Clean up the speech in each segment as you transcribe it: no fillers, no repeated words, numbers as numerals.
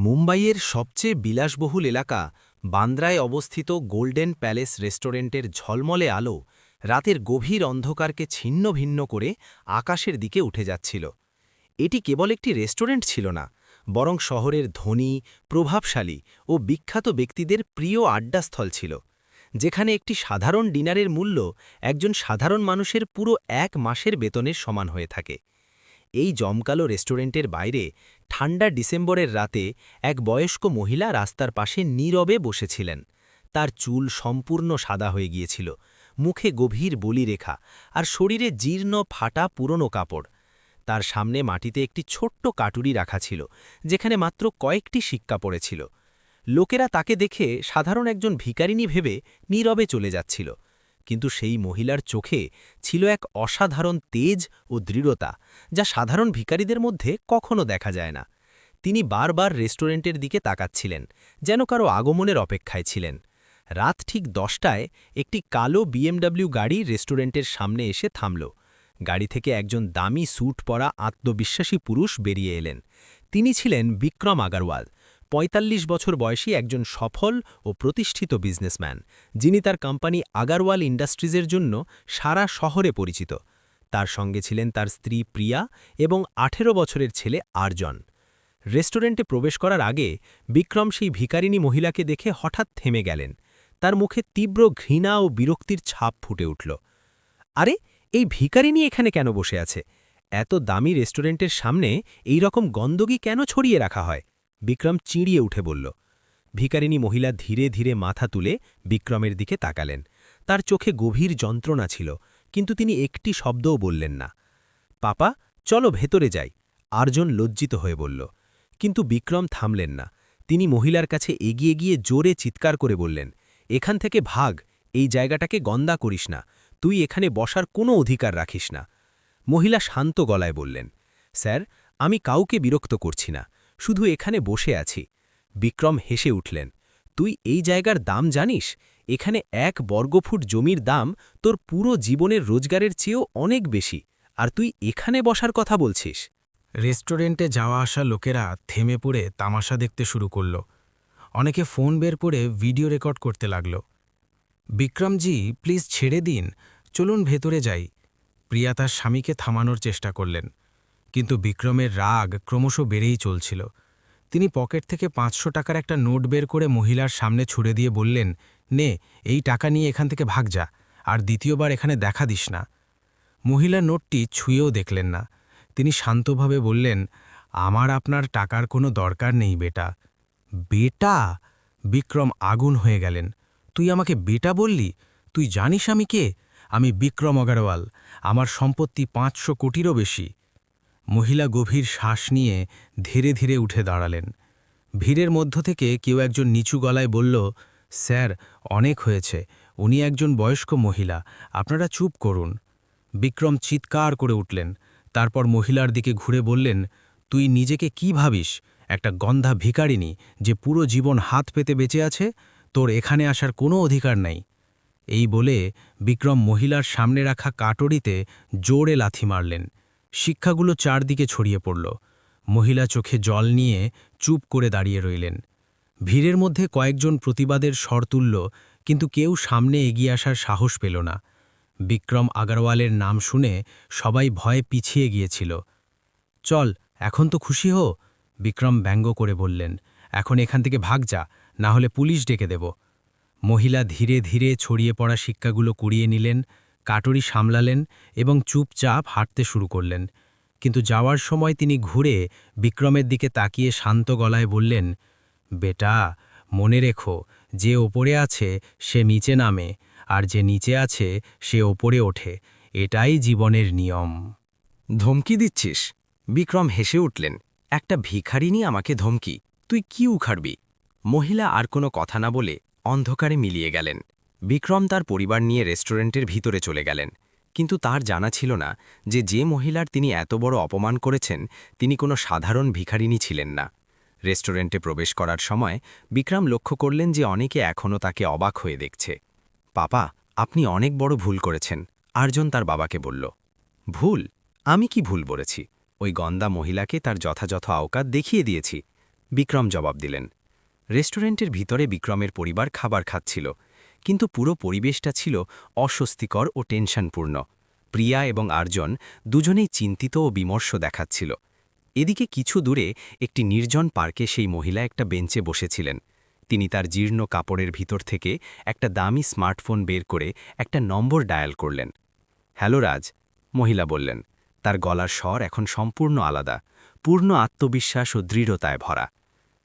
মুম্বাইয়ের সবচেয়ে বিলাসবহুল এলাকা বান্দ্রায় অবস্থিত গোল্ডেন প্যালেস রেস্টুরেন্টের ঝলমলে আলো রাতের গভীর অন্ধকারকে ছিন্ন ভিন্ন করে আকাশের দিকে উঠে যাচ্ছিল। এটি কেবল একটি রেস্টুরেন্ট ছিল না, বরং শহরের ধনী, প্রভাবশালী ও বিখ্যাত ব্যক্তিদের প্রিয় আড্ডাস্থল ছিল, যেখানে একটি সাধারণ ডিনারের মূল্য একজন সাধারণ মানুষের পুরো এক মাসের বেতনের সমান হয়ে থাকে। এই জমকালো রেস্টুরেন্টের বাইরে ঠান্ডা ডিসেম্বরের রাতে এক বয়স্ক মহিলা রাস্তার পাশে নীরবে বসেছিলেন। তার চুল সম্পূর্ণ সাদা হয়ে গিয়েছিল, মুখে গভীর বলিরেখা আর শরীরে জীর্ণ ফাটা পুরনো কাপড়। তার সামনে মাটিতে একটি ছোট্ট কাটুরি রাখা ছিল, যেখানে মাত্র কয়েকটি সিক্কা পড়েছিল। লোকেরা তাকে দেখে সাধারণ একজন ভিখারিনী ভেবে নীরবে চলে যাচ্ছিল, কিন্তু সেই মহিলার চোখে ছিল এক অসাধারণ তেজ ও দৃঢ়তা, যা সাধারণ ভিখারিদের মধ্যে কখনো দেখা যায় না। তিনি বারবার রেস্টুরেন্টের দিকে তাকাচ্ছিলেন, যেন কারো আগমনের অপেক্ষায় ছিলেন। রাত ঠিক 10টায় একটি কালো বিএমডব্লিউ গাড়ি রেস্টুরেন্টের সামনে এসে থামল। গাড়ি থেকে একজন দামি স্যুট পরা আত্মবিশ্বাসী পুরুষ বেরিয়ে এলেন। তিনি ছিলেন বিক্রম আগারওয়াল, ৪৫ বছর বয়সী একজন সফল ও প্রতিষ্ঠিত বিজনেসম্যান, যিনি তার কোম্পানি আগারওয়াল ইন্ডাস্ট্রিজের জন্য সারা শহরে পরিচিত। তার সঙ্গে ছিলেন তার স্ত্রী প্রিয়া এবং ১৮ বছরের ছেলে আরজন। রেস্টুরেন্টে প্রবেশ করার আগে বিক্রম সেই ভিখারিনী মহিলাকে দেখে হঠাৎ থেমে গেলেন। তার মুখে তীব্র ঘৃণা ও বিরক্তির ছাপ ফুটে উঠল। আরে, এই ভিখারিনী এখানে কেন বসে আছে? এত দামি রেস্টুরেন্টের সামনে এই রকম গন্ধগি কেন ছড়িয়ে রাখা হয়? বিক্রম চিঁড়িয়ে উঠে বলল। ভিখারিনী মহিলা ধীরে ধীরে মাথা তুলে বিক্রমের দিকে তাকালেন। তার চোখে গভীর যন্ত্রণা ছিল, কিন্তু তিনি একটি শব্দও বললেন না। পাপা, চলো ভেতরে যাই, আরজন লজ্জিত হয়ে বলল। কিন্তু বিক্রম থামলেন না। তিনি মহিলার কাছে এগিয়ে গিয়ে জোরে চিৎকার করে বললেন, এখান থেকে ভাগ, এই জায়গাটাকে গন্দা করিস না, তুই এখানে বসার কোনো অধিকার রাখিস না। মহিলা শান্ত গলায় বললেন, স্যার, আমি কাউকে বিরক্ত করছি না, শুধু এখানে বসে আছি। বিক্রম হেসে উঠলেন, তুই এই জায়গার দাম জানিস? এখানে ১ বর্গফুট জমির দাম তোর পুরো জীবনের রোজগারের চেয়েও অনেক বেশি, আর তুই এখানে বসার কথা বলছিস? রেস্টুরেন্টে যাওয়া আসা লোকেরা থেমে পড়ে তামাশা দেখতে শুরু করল। অনেকে ফোন বের করে ভিডিও রেকর্ড করতে লাগল। বিক্রমজি, প্লিজ ছেড়ে দিন, চলুন ভেতরে যাই। প্রিয়া তার স্বামীকে থামানোর চেষ্টা করলেন, কিন্তু বিক্রমের রাগ ক্রমশ বেড়েই চলছিল। তিনি পকেট থেকে ৫০০ টাকার একটা নোট বের করে মহিলার সামনে ছুড়ে দিয়ে বললেন, নে, এই টাকা নিয়ে এখান থেকে ভাগ যা, আর দ্বিতীয়বার এখানে দেখা দিস না। মহিলা নোটটি ছুঁয়েও দেখলেন না। তিনি শান্তভাবে বললেন, আমার আপনার টাকার কোনো দরকার নেই বেটা। বেটা? বিক্রম আগুন হয়ে গেলেন। তুই আমাকে বেটা বললি? তুই জানিস আমি কে? আমি বিক্রম অগারওয়াল, আমার সম্পত্তি ৫০০ কোটিরও বেশি। মহিলা গভীর শ্বাস নিয়ে ধীরে ধীরে উঠে দাঁড়ালেন। ভিড়ের মধ্য থেকে কেউ একজন নিচু গলায় বলল, স্যার, অনেক হয়েছে, উনি একজন বয়স্ক মহিলা, আপনারা চুপ করুন। বিক্রম চিৎকার করে উঠলেন। তারপর মহিলার দিকে ঘুরে বললেন, তুই নিজেকে কি ভাবিস? একটা গন্ধা ভিখারিনী যে পুরো জীবন হাত পেতে বেঁচে আছে? তোর এখানে আসার কোনো অধিকার নাই। এই বলে বিক্রম মহিলার সামনে রাখা কাটরিতে জোরে লাথি মারলেন। শিক্ষাগুলো চারদিকে ছড়িয়ে পড়ল। মহিলা চোখে জল নিয়ে চুপ করে দাঁড়িয়ে রইলেন। ভিড়ের মধ্যে কয়েকজন প্রতিবাদের স্বর তুলল, কিন্তু কেউ সামনে এগিয়ে আসার সাহস পেল না। বিক্রম আগারওয়ালের নাম শুনে সবাই ভয়ে পিছিয়ে গিয়েছিল। চল, এখন তো খুশি হো, বিক্রম ব্যঙ্গ করে বললেন। এখন এখান থেকে ভাগ যা, না হলে পুলিশ ডেকে দেব। মহিলা ধীরে ধীরে ছড়িয়ে পড়া শিক্ষাগুলো কুড়িয়ে নিলেন, কাটরি সামলালেন এবং চুপচাপ হাঁটতে শুরু করলেন। কিন্তু যাওয়ার সময় তিনি ঘুরে বিক্রমের দিকে তাকিয়ে শান্ত গলায় বললেন, বেটা, মনে রেখো, যে ওপরে আছে সে নিচে নামে, আর যে নিচে আছে সে ওপরে ওঠে। এটাই জীবনের নিয়ম। ধমকি দিচ্ছিস? বিক্রম হেসে উঠলেন, একটা ভিখারিনী আমাকে ধমকি? তুই কি উখাড়বি? মহিলা আর কোনো কথা না বলে অন্ধকারে মিলিয়ে গেলেন। বিক্রম তার পরিবার নিয়ে রেস্টুরেন্টের ভিতরে চলে গেলেন, কিন্তু তার জানা ছিল না যে মহিলার তিনি এত বড় অপমান করেছেন তিনি কোনো সাধারণ ভিখারিনী ছিলেন না। রেস্টুরেন্টে প্রবেশ করার সময় বিক্রম লক্ষ্য করলেন যে অনেকে এখনও তাকে অবাক হয়ে দেখছে। পাপা, আপনি অনেক বড় ভুল করেছেন, আরজন তার বাবাকে বলল। ভুল? আমি কি ভুল বলেছি? ওই গন্দা মহিলাকে তার যথাযথ আওকাত দেখিয়ে দিয়েছি। বিক্রম জবাব দিলেন। রেস্টুরেন্টের ভিতরে বিক্রমের পরিবার খাবার খাচ্ছিল, কিন্তু পুরো পরিবেশটা ছিল অস্বস্তিকর ও টেনশনপূর্ণ। প্রিয়া এবং আর্জন দুজনেই চিন্তিত ও বিমর্ষ দেখাচ্ছিল। এদিকে কিছু দূরে একটি নির্জন পার্কে সেই মহিলা একটা বেঞ্চে বসেছিলেন। তিনি তার জীর্ণ কাপড়ের ভিতর থেকে একটা দামি স্মার্টফোন বের করে একটা নম্বর ডায়াল করলেন। হ্যালো রাজ, মহিলা বললেন। তার গলার স্বর এখন সম্পূর্ণ আলাদা, পূর্ণ আত্মবিশ্বাস ও দৃঢ়তায় ভরা।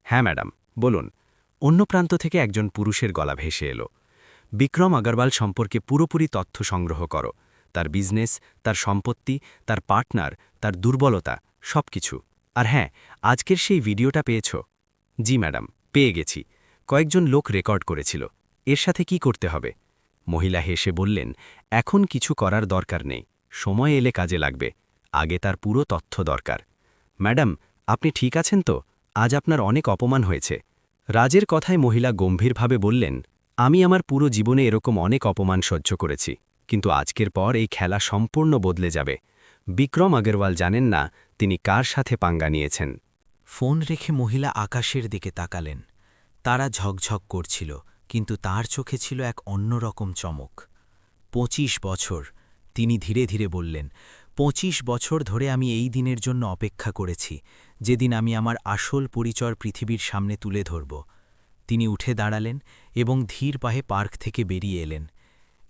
হ্যাঁ ম্যাডাম, বলুন। অন্য প্রান্ত থেকে একজন পুরুষের গলা ভেসে এলো। বিক্রম আগরওয়াল সম্পর্কে পুরোপুরি তথ্য সংগ্রহ করো, তার বিজনেস, তার সম্পত্তি, তার পার্টনার, তার দুর্বলতা, সবকিছু। আর হ্যাঁ, আজকের সেই ভিডিওটা পেয়েছ? জি ম্যাডাম, পেয়ে গেছি। কয়েকজন লোক রেকর্ড করেছিল। এর সাথে কি করতে হবে? মহিলা হেসে বললেন, এখন কিছু করার দরকার নেই, সময় এলে কাজে লাগবে। আগে তার পুরো তথ্য দরকার। ম্যাডাম, আপনি ঠিক আছেন তো? আজ আপনার অনেক অপমান হয়েছে। রাজের কথায় মহিলা গম্ভীরভাবে বললেন, আমি আমার পুরো জীবনে এরকম অনেক অপমান সহ্য করেছি, কিন্তু আজকের পর এই খেলা সম্পূর্ণ বদলে যাবে। বিক্রম আগরওয়াল জানেন না তিনি কার সাথে পাঙ্গা নিয়েছেন। ফোন রেখে মহিলা আকাশের দিকে তাকালেন। তারা ঝকঝক করছিল, কিন্তু তার চোখে ছিল এক অন্যরকম চমক। ২৫ বছর, তিনি ধীরে ধীরে বললেন, ২৫ বছর ধরে আমি এই দিনের জন্য অপেক্ষা করেছি, যেদিন আমি আমার আসল পরিচয় পৃথিবীর সামনে তুলে ধরব। তিনি উঠে দাঁড়ালেন এবং ধীর পায়ে পার্ক থেকে বেরিয়ে এলেন।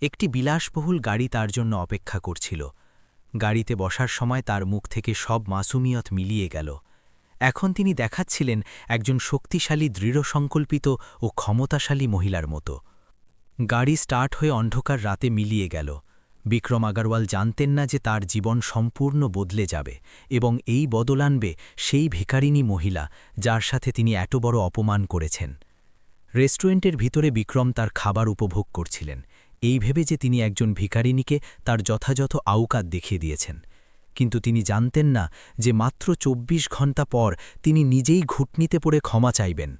একটি বিলাসবহুল গাড়ি তার জন্য অপেক্ষা করছিল। গাড়িতে বসার সময় তার মুখ থেকে সব মাসুমিয়ত মিলিয়ে গেল। এখন তিনি দেখাচ্ছিলেন একজন শক্তিশালী দৃঢ়সংকল্পিত ও ক্ষমতাশালী মহিলার মতো। গাড়ি স্টার্ট হয়ে অন্ধকার রাতে মিলিয়ে গেল। বিক্রম আগরওয়াল জানতেন না যে তার জীবন সম্পূর্ণ বদলে যাবে, এবং এই বদল আনবে সেই ভিখারিনী মহিলা যার সাথে তিনি এত বড় অপমান করেছেন। রেস্টুরেন্টের ভিতরে বিক্রম তার খাবার উপভোগ করছিলেন, এই ভেবে যে তিনি একজন ভিখারিনীকে তার যথাযথ আউকাত দেখিয়ে দিয়েছেন। কিন্তু তিনি জানতেন না যে মাত্র ২৪ ঘণ্টা পর তিনি নিজেই ঘুটনিতে পড়ে ক্ষমা চাইবেন,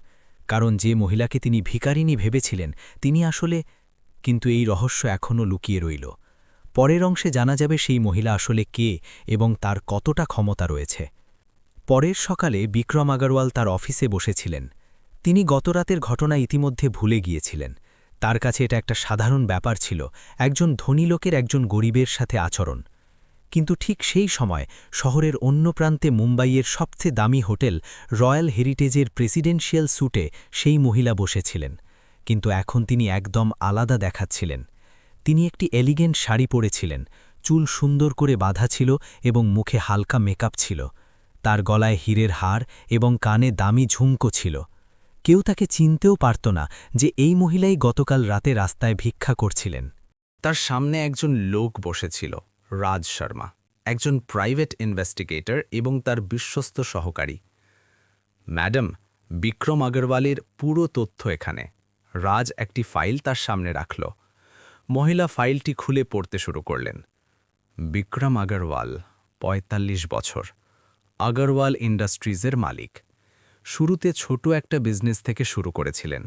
কারণ যে মহিলাকে তিনি ভিখারিনী ভেবেছিলেন তিনি আসলে। কিন্তু এই রহস্য এখনও লুকিয়ে রইল। পরের অংশে জানা যাবে সেই মহিলা আসলে কে এবং তার কতটা ক্ষমতা রয়েছে। পরের সকালে বিক্রম আগরওয়াল তার অফিসে বসেছিলেন। তিনি গতরাতের ঘটনা ইতিমধ্যে ভুলে গিয়েছিলেন। তার কাছে এটা একটা সাধারণ ব্যাপার ছিল, একজন ধনী লোকের একজন গরিবের সাথে আচরণ। কিন্তু ঠিক সেই সময় শহরের অন্য প্রান্তে মুম্বাইয়ের সবচেয়ে দামি হোটেল রয়্যাল হেরিটেজের প্রেসিডেন্সিয়াল স্যুটে সেই মহিলা বসেছিলেন। কিন্তু এখন তিনি একদম আলাদা দেখাচ্ছিলেন। তিনি একটি এলিগেন্ট শাড়ি পরেছিলেন, চুল সুন্দর করে বাঁধা ছিল এবং মুখে হালকা মেকআপ ছিল। তার গলায় হীরের হার এবং কানে দামি ঝুমকো ছিল। কেউ তাকে চিনতেও পারত না যে এই মহিলাই গতকাল রাতে রাস্তায় ভিক্ষা করছিলেন। তার সামনে একজন লোক বসেছিল, রাজ শর্মা, একজন প্রাইভেট ইনভেস্টিগেটর এবং তার বিশ্বস্ত সহকারী। ম্যাডাম, বিক্রম আগরওয়ালের পুরো তথ্য এখানে। রাজ একটি ফাইল তার সামনে রাখল। মহিলা ফাইলটি খুলে পড়তে শুরু করলেন। বিক্রম আগরওয়াল, ৪৫ বছর, আগরওয়াল ইন্ডাস্ট্রিজের মালিক। শুরুতে ছোট একটা বিজনেস থেকে শুরু করেছিলেন।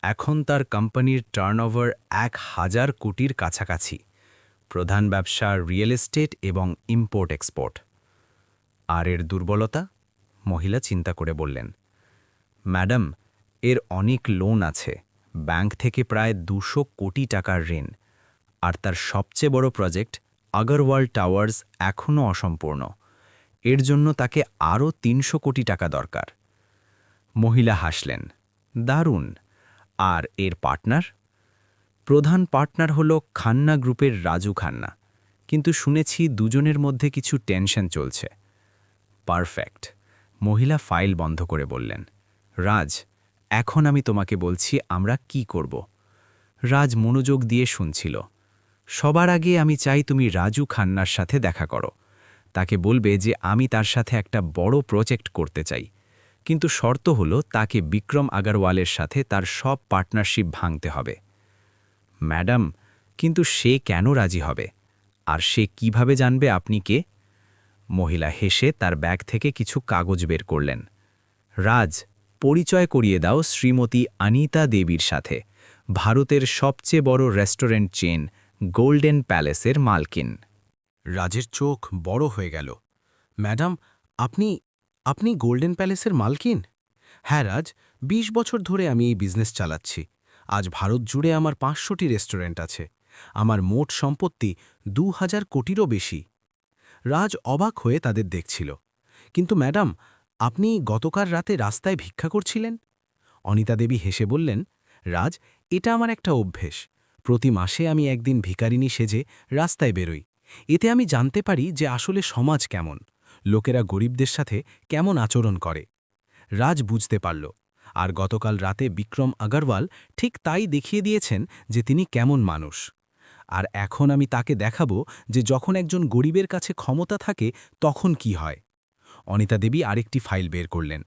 এখন তার কোম্পানির টার্নওভার ১,০০০ কোটির কাছাকাছি। প্রধান ব্যবসা রিয়েল এস্টেট এবং ইম্পোর্ট এক্সপোর্ট। আর এর দুর্বলতা? মহিলা চিন্তা করে বললেন, ম্যাডাম, এর অনেক লোন আছে, ব্যাংক থেকে প্রায় ২০০ কোটি টাকার ঋণ। আর তার সবচেয়ে বড় প্রজেক্ট আগরওয়াল টাওয়ার্স এখনও অসম্পূর্ণ। এর জন্য তাকে আরও ৩০০ কোটি টাকা দরকার। মহিলা হাসলেন, দারুণ। আর এর পার্টনার? প্রধান পার্টনার হল খান্না গ্রুপের রাজু খান্না, কিন্তু শুনেছি দুজনের মধ্যে কিছু টেনশন চলছে। পারফেক্ট। মহিলা ফাইল বন্ধ করে বললেন, রাজ, এখন আমি তোমাকে বলছি আমরা কি করব। রাজ মনোযোগ দিয়ে শুনছিল। সবার আগে আমি চাই তুমি রাজু খান্নার সাথে দেখা করো। তাকে বলবে যে আমি তার সাথে একটা বড় প্রজেক্ট করতে চাই, কিন্তু শর্ত হলো তাকে বিক্রম আগরওয়ালের সাথে তার সব পার্টনারশিপ ভাঙতে হবে। ম্যাডাম, কিন্তু সে কেন রাজি হবে? আর সে কিভাবে জানবে আপনি কে? মহিলা হেসে তার ব্যাগ থেকে কিছু কাগজ বের করলেন। রাজ, পরিচয় করিয়ে দাও শ্রীমতী অনিতা দেবীর সাথে, ভারতের সবচেয়ে বড় রেস্টুরেন্ট চেন গোল্ডেন প্যালেসের মালকিন। রাজের চোখ বড় হয়ে গেল। ম্যাডাম, আপনি আপনি গোল্ডেন প্যালেসের মালকিন? হ্যাঁ রাজ, ২০ বছর ধরে আমি এই বিজনেস চালাচ্ছি। আজ ভারত জুড়ে আমার ৫০০টি রেস্টুরেন্ট আছে। আমার মোট সম্পত্তি ২,০০০ কোটিরও বেশি। রাজ অবাক হয়ে তাদের দেখছিল। কিন্তু ম্যাডাম, আপনি গতকাল রাতে রাস্তায় ভিক্ষা করছিলেন? অনিতা দেবী হেসে বললেন, রাজ, এটা আমার একটা অভ্যেস। প্রতি মাসে আমি একদিন ভিখারিনী সেজে রাস্তায় বেরোই। এতে আমি জানতে পারি যে আসলে সমাজ কেমন, লোকেরা গরিবদের সাথে কেমন আচরণ করে। রাজ বুঝতে পারল, আর গতকাল রাতে বিক্রম আগরওয়াল ঠিক তাই দেখিয়ে দিয়েছেন যে তিনি কেমন মানুষ। আর এখন আমি তাকে দেখাবো যে যখন একজন গরিবের কাছে ক্ষমতা থাকে তখন কি হয়। অনিতা দেবী আরেকটি ফাইল বের করলেন।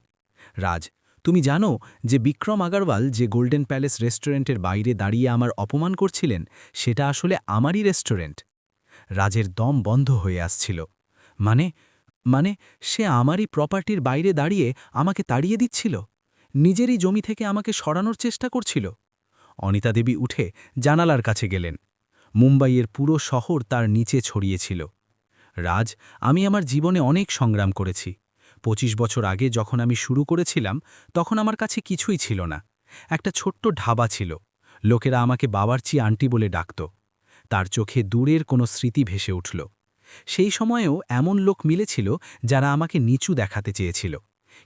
রাজ, তুমি জানো যে বিক্রম আগরওয়াল যে গোল্ডেন প্যালেস রেস্টুরেন্টের বাইরে দাঁড়িয়ে আমার অপমান করছিলেন, সেটা আসলে আমারই রেস্টুরেন্ট। রাজের দম বন্ধ হয়ে আসছিল। মানে মানে সে আমারই প্রপার্টির বাইরে দাঁড়িয়ে আমাকে তাড়িয়ে দিচ্ছিল, নিজেরই জমি থেকে আমাকে সরানোর চেষ্টা করছিল। অনিতা দেবী উঠে জানালার কাছে গেলেন। মুম্বাইয়ের পুরো শহর তার নিচে ছড়িয়েছিল। রাজ, আমি আমার জীবনে অনেক সংগ্রাম করেছি। ২৫ বছর আগে যখন আমি শুরু করেছিলাম, তখন আমার কাছে কিছুই ছিল না। একটা ছোট্ট ঢাবা ছিল। লোকেরা আমাকে বাবারচি আন্টি বলে ডাকত। তার চোখে দূরের কোনো স্মৃতি ভেসে উঠল। সেই সময়েও এমন লোক মিলেছিল যারা আমাকে নিচু দেখাতে চেয়েছিল,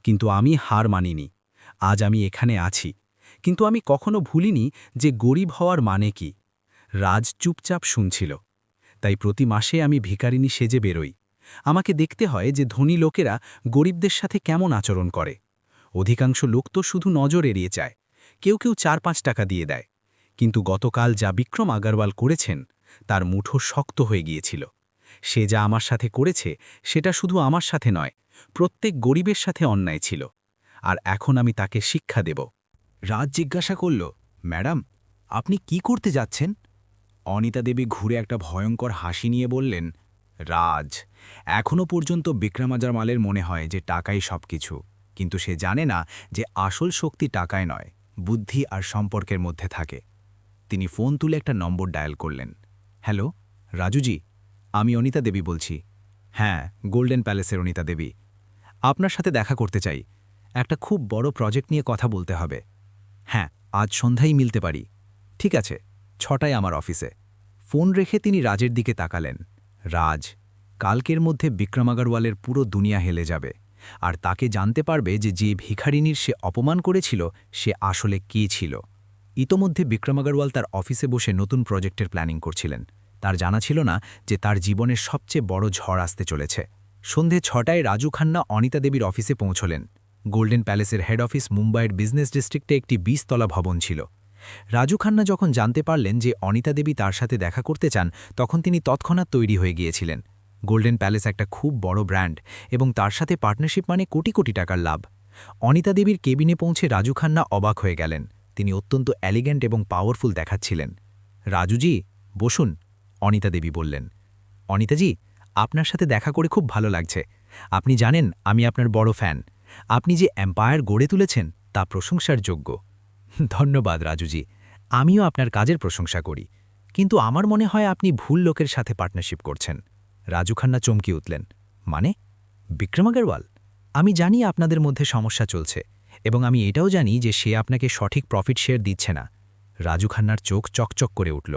কিন্তু আমি হার মানিনি। আজ আমি এখানে আছি, কিন্তু আমি কখনো ভুলিনি যে গরিব হওয়ার মানে কি। রাজ চুপচাপ শুনছিল। তাই প্রতি মাসে আমি ভিখারিনী সেজে বেরোই। আমাকে দেখতে হয় যে ধনী লোকেরা গরিবদের সাথে কেমন আচরণ করে। অধিকাংশ লোক তো শুধু নজর এড়িয়ে যায়, কেউ কেউ ৪-৫ টাকা দিয়ে দেয়। কিন্তু গতকাল যা বিক্রম আগরওয়াল করেছেন, তার মুঠো শক্ত হয়ে গিয়েছিল। সে যা আমার সাথে করেছে সেটা শুধু আমার সাথে নয়, প্রত্যেক গরিবের সাথে অন্যায় ছিল। আর এখন আমি তাকে শিক্ষা দেব। রাজ জিজ্ঞাসা করল, ম্যাডাম, আপনি কি করতে যাচ্ছেন? অনিতা দেবী ঘুরে একটা ভয়ঙ্কর হাসি নিয়ে বললেন, রাজ, এখনও পর্যন্ত বিক্রমাজার মালের মনে হয় যে টাকাই সব কিছু, কিন্তু সে জানে না যে আসল শক্তি টাকায় নয়, বুদ্ধি আর সম্পর্কের মধ্যে থাকে। তিনি ফোন তুলে একটা নম্বর ডায়াল করলেন। হ্যালো, রাজুজি, আমি অনিতা দেবী বলছি। হ্যাঁ, গোল্ডেন প্যালেসের অনিতা দেবী। আপনার সাথে দেখা করতে চাই। একটা খুব বড় প্রজেক্ট নিয়ে কথা বলতে হবে। হ্যাঁ, আজ সন্ধ্যায় মিলতে পারি। ঠিক আছে, ৬টায় আমার অফিসে। ফোন রেখে তিনি রাজের দিকে তাকালেন। রাজ, কালকের মধ্যে বিক্রম আগরওয়ালের পুরো দুনিয়া হেলে যাবে, আর তাকে জানতে পারবে যে যে ভিখারিনীর সে অপমান করেছিল সে আসলে কী ছিল। ইতোমধ্যে বিক্রম আগরওয়াল তার অফিসে বসে নতুন প্রজেক্টের প্ল্যানিং করছিলেন। তার জানা ছিল না যে তার জীবনের সবচেয়ে বড় ঝড় আসতে চলেছে। সন্ধে ৬টায় রাজু খান্না অনিতা দেবীর অফিসে পৌঁছলেন। গোল্ডেন প্যালেসের হেড অফিস মুম্বাইয়ের বিজনেস ডিস্ট্রিক্টে একটি ২০ তলা ভবন ছিল। রাজু খান্না যখন জানতে পারলেন যে অনিতা দেবী তার সাথে দেখা করতে চান, তখন তিনি তৎক্ষণাৎ তৈরি হয়ে গিয়েছিলেন। গোল্ডেন প্যালেস একটা খুব বড় ব্র্যান্ড, এবং তার সাথে পার্টনারশিপ মানে কোটি কোটি টাকার লাভ। অনিতা দেবীর কেবিনে পৌঁছে রাজু খান্না অবাক হয়ে গেলেন। তিনি অত্যন্ত এলিগেন্ট এবং পাওয়ারফুল দেখাচ্ছিলেন। রাজুজি, বসুন, অনিতা দেবী বললেন। অনিতাজি, আপনার সাথে দেখা করে খুব ভালো লাগছে। আপনি জানেন আমি আপনার বড় ফ্যান। আপনি যে এম্পায়ার গড়ে তুলেছেন তা প্রশংসার যোগ্য। ধন্যবাদ রাজুজি, আমিও আপনার কাজের প্রশংসা করি, কিন্তু আমার মনে হয় আপনি ভুল লোকের সাথে পার্টনারশিপ করছেন। রাজু খান্না চমকে উঠলেন। মানে? বিক্রম আগরওয়াল? আমি জানি আপনাদের মধ্যে সমস্যা চলছে, এবং আমি এটাও জানি যে সে আপনাকে সঠিক প্রফিট শেয়ার দিচ্ছে না। রাজু খান্নার চোখ চকচক করে উঠল।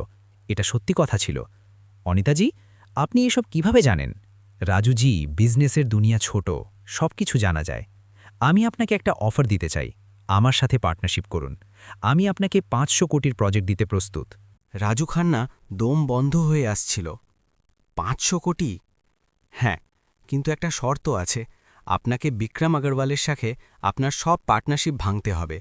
এটা সত্যি কথা ছিল। অনিতাজি, আপনি এসব কিভাবে জানেন? রাজুজি, বিজনেসের দুনিয়া ছোট, সব কিছু জানা যায়। আমি আপনাকে একটা অফার দিতে চাই। আমার সাথে পার্টনারশিপ করুন। আমি আপনাকে ৫০০ কোটির প্রজেক্ট দিতে প্রস্তুত। রাজু খান্না দম বন্ধ হয়ে আসছিল। ৫০০ কোটি? হ্যাঁ, কিন্তু একটা শর্ত আছে। আপনাকে বিক্রম আগরওয়ালের সাথে আপনার সব পার্টনারশিপ ভাঙতে হবে।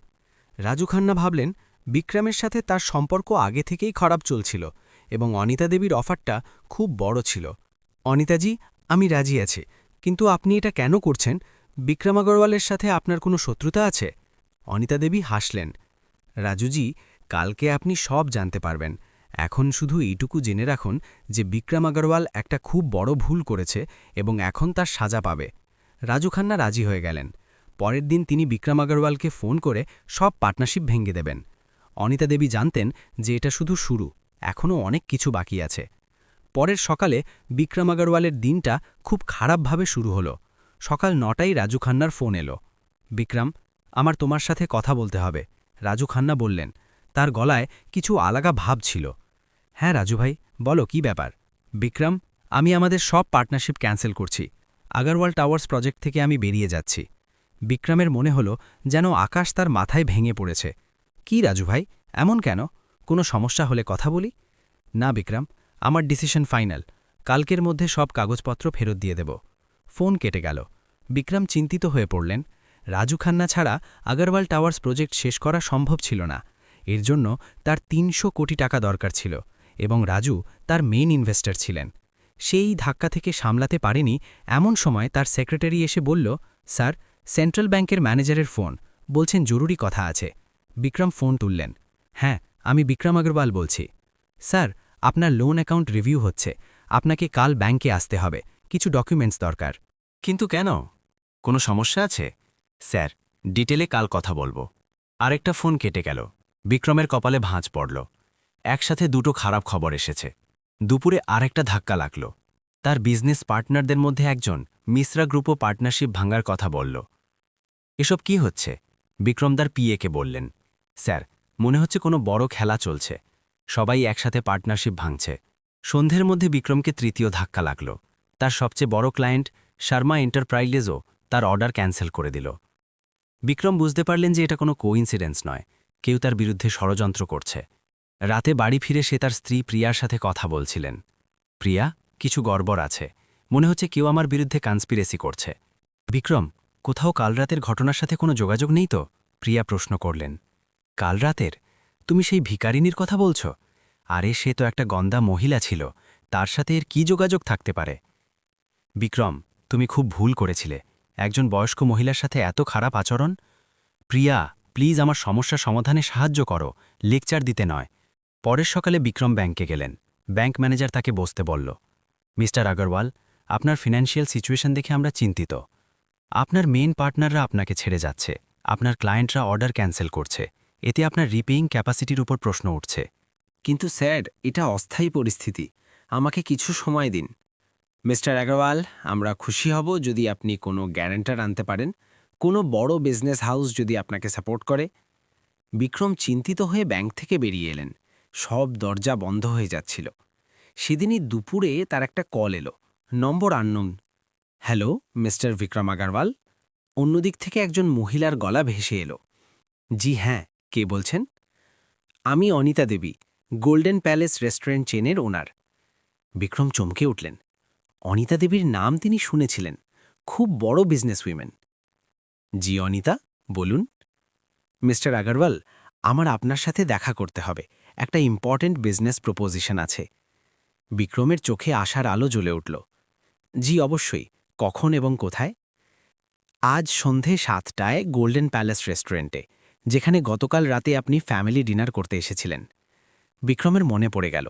রাজু খান্না ভাবলেন, বিক্রমের সাথে তার সম্পর্ক আগে থেকেই খারাপ চলছিল, এবং অনিতা দেবীর অফারটা খুব বড় ছিল। অনিতাজি, আমি রাজি আছি, কিন্তু আপনি এটা কেন করছেন? বিক্রম আগরওয়ালের সাথে আপনার কোনো শত্রুতা আছে? অনিতা দেবী হাসলেন। রাজুজি, কালকে আপনি সব জানতে পারবেন। এখন শুধু এইটুকু জেনে রাখুন যে বিক্রম আগরওয়াল একটা খুব বড় ভুল করেছে, এবং এখন তার সাজা পাবে। রাজু খান্না রাজি হয়ে গেলেন। পরের দিন তিনি বিক্রম আগরওয়ালকে ফোন করে সব পার্টনারশিপ ভেঙে দেবেন। অনিতা দেবী জানতেন যে এটা শুধু শুরু, এখনও অনেক কিছু বাকি আছে। পরের সকালে বিক্রম আগরওয়ালের দিনটা খুব খারাপভাবে শুরু হলো। সকাল ৯টায় রাজু খান্নার ফোন এলো। বিক্রম, আমার তোমার সাথে কথা বলতে হবে। রাজু খান্না বললেন। তার গলায় কিছু আলাদা ভাব ছিল। হ্যাঁ রাজু ভাই, বলো কি ব্যাপার? বিক্রম, আমি আমাদের সব পার্টনারশিপ ক্যান্সেল করছি। আগারওয়াল টাওয়ার্স প্রজেক্ট থেকে আমি বেরিয়ে যাচ্ছি। বিক্রমের মনে হলো যেন আকাশ তার মাথায় ভেঙে পড়েছে। কি রাজু ভাই, এমন কেন? কোনো সমস্যা হলে কথা বলি। না বিক্রম, আমার ডিসিশন ফাইনাল। কালকের মধ্যে সব কাগজপত্র ফেরত দিয়ে দেব। ফোন কেটে গেল। বিক্রম চিন্তিত হয়ে পড়লেন। রাজু খান্না ছাড়া আগারওয়াল টাওয়ার্স প্রজেক্ট শেষ করা সম্ভব ছিল না। এর জন্য তার ৩০০ কোটি টাকা দরকার ছিল এবং রাজু তার মেইন ইনভেস্টর ছিলেন। সেই ধাক্কা থেকে সামলাতে পারেনি। এমন সময় তার সেক্রেটারি এসে বলল, স্যার, সেন্ট্রাল ব্যাংকের ম্যানেজারের ফোন, বলছেন জরুরি কথা আছে। বিক্রম ফোন তুললেন। হ্যাঁ, আমি বিক্রম আগরওয়াল বলছি। স্যার, আপনার লোন অ্যাকাউন্ট রিভিউ হচ্ছে। আপনাকে কাল ব্যাংকে আসতে হবে, কিছু ডকুমেন্টস দরকার। কিন্তু কেন? কোনো সমস্যা আছে? স্যার, ডিটেলে কাল কথা বলবো। আরেকটা ফোন কেটে গেল। বিক্রমের কপালে ভাঁজ পড়ল। একসাথে দুটো খারাপ খবর এসেছে। দুপুরে আরেকটা ধাক্কা লাগল। তার বিজনেস পার্টনারদের মধ্যে একজন মিশ্রা গ্রুপও পার্টনারশিপ ভাঙার কথা বলল। এসব কি হচ্ছে? বিক্রমদার পিএকে বললেন, স্যার, মনে হচ্ছে কোনো বড় খেলা চলছে। সবাই একসাথে পার্টনারশিপ ভাঙছে। সন্ধ্যের মধ্যে বিক্রমকে তৃতীয় ধাক্কা লাগল। তার সবচেয়ে বড় ক্লায়েন্ট শর্মা এন্টারপ্রাইজেসও তার অর্ডার ক্যান্সেল করে দিল। বিক্রম বুঝতে পারলেন যে এটা কোনো কোইন্সিডেন্স নয়, কেউ তার বিরুদ্ধে ষড়যন্ত্র করছে। রাতে বাড়ি ফিরে সে তার স্ত্রী প্রিয়ার সাথে কথা বলছিলেন। প্রিয়া, কিছু গড়বড় আছে। মনে হচ্ছে কেউ আমার বিরুদ্ধে কনস্পিরেসি করছে। বিক্রম, কোথাও কাল রাতের ঘটনার সাথে কোনো যোগাযোগ নেই তো? প্রিয়া প্রশ্ন করলেন। কাল রাতের? তুমি সেই ভিকারিনীর কথা বলছ? আরে সে তো একটা গন্দা মহিলা ছিল, তার সাথে এর কি যোগাযোগ থাকতে পারে? বিক্রম, তুমি খুব ভুল করেছিলে। একজন বয়স্ক মহিলার সাথে এত খারাপ আচরণ। প্রিয়া, প্লিজ আমার সমস্যা সমাধানে সাহায্য করো, লেকচার দিতে নয়। পরের সকালে বিক্রম ব্যাংকে গেলেন। ব্যাংক ম্যানেজার তাকে বসতে বলল, মিস্টার আগরওয়াল, আপনার ফিনান্সিয়াল সিচুয়েশন দেখে আমরা চিন্তিত। আপনার মেইন পার্টনাররা আপনাকে ছেড়ে যাচ্ছে, আপনার ক্লায়েন্টরা অর্ডার ক্যান্সেল করছে। এতে আপনার রিপেইং ক্যাপাসিটির উপর প্রশ্ন উঠছে। কিন্তু স্যার, এটা অস্থায়ী পরিস্থিতি। আমাকে কিছু সময় দিন। মিস্টার আগরওয়াল, আমরা খুশি হব যদি আপনি কোনো গ্যারান্টার আনতে পারেন, কোনো বড় বিজনেস হাউস যদি আপনাকে সাপোর্ট করে। বিক্রম চিন্তিত হয়ে ব্যাংক থেকে বেরিয়ে এলেন। সব দরজা বন্ধ হয়ে যাচ্ছিল। সেদিনই দুপুরে তার একটা কল এলো। Number unknown. Hello, mister Vikram Agarwal. অন্যদিক থেকে একজন মহিলার গলা ভেসে এলো। জি হ্যাঁ, কে বলছেন? আমি অনিতা দেবী, গোল্ডেন প্যালেস রেস্টুরেন্ট চেনের ওনার। বিক্রম চমকে উঠলেন। অনিতা দেবীর নাম তিনি শুনেছিলেন, খুব বড় বিজনেস উইমেন। জি অনিতা, বলুন। মিস্টার আগরওয়াল, আমার আপনার সাথে দেখা করতে হবে, একটা ইম্পর্ট্যান্ট বিজনেস প্রপোজিশন আছে। বিক্রমের চোখে আশার আলো জ্বলে উঠল। জি অবশ্যই, কখন এবং কোথায়? আজ সন্ধে 7টায় গোল্ডেন প্যালেস রেস্টুরেন্টে, যেখানে গতকাল রাতে আপনি ফ্যামিলি ডিনার করতে এসেছিলেন। বিক্রমের মনে পড়ে গেল।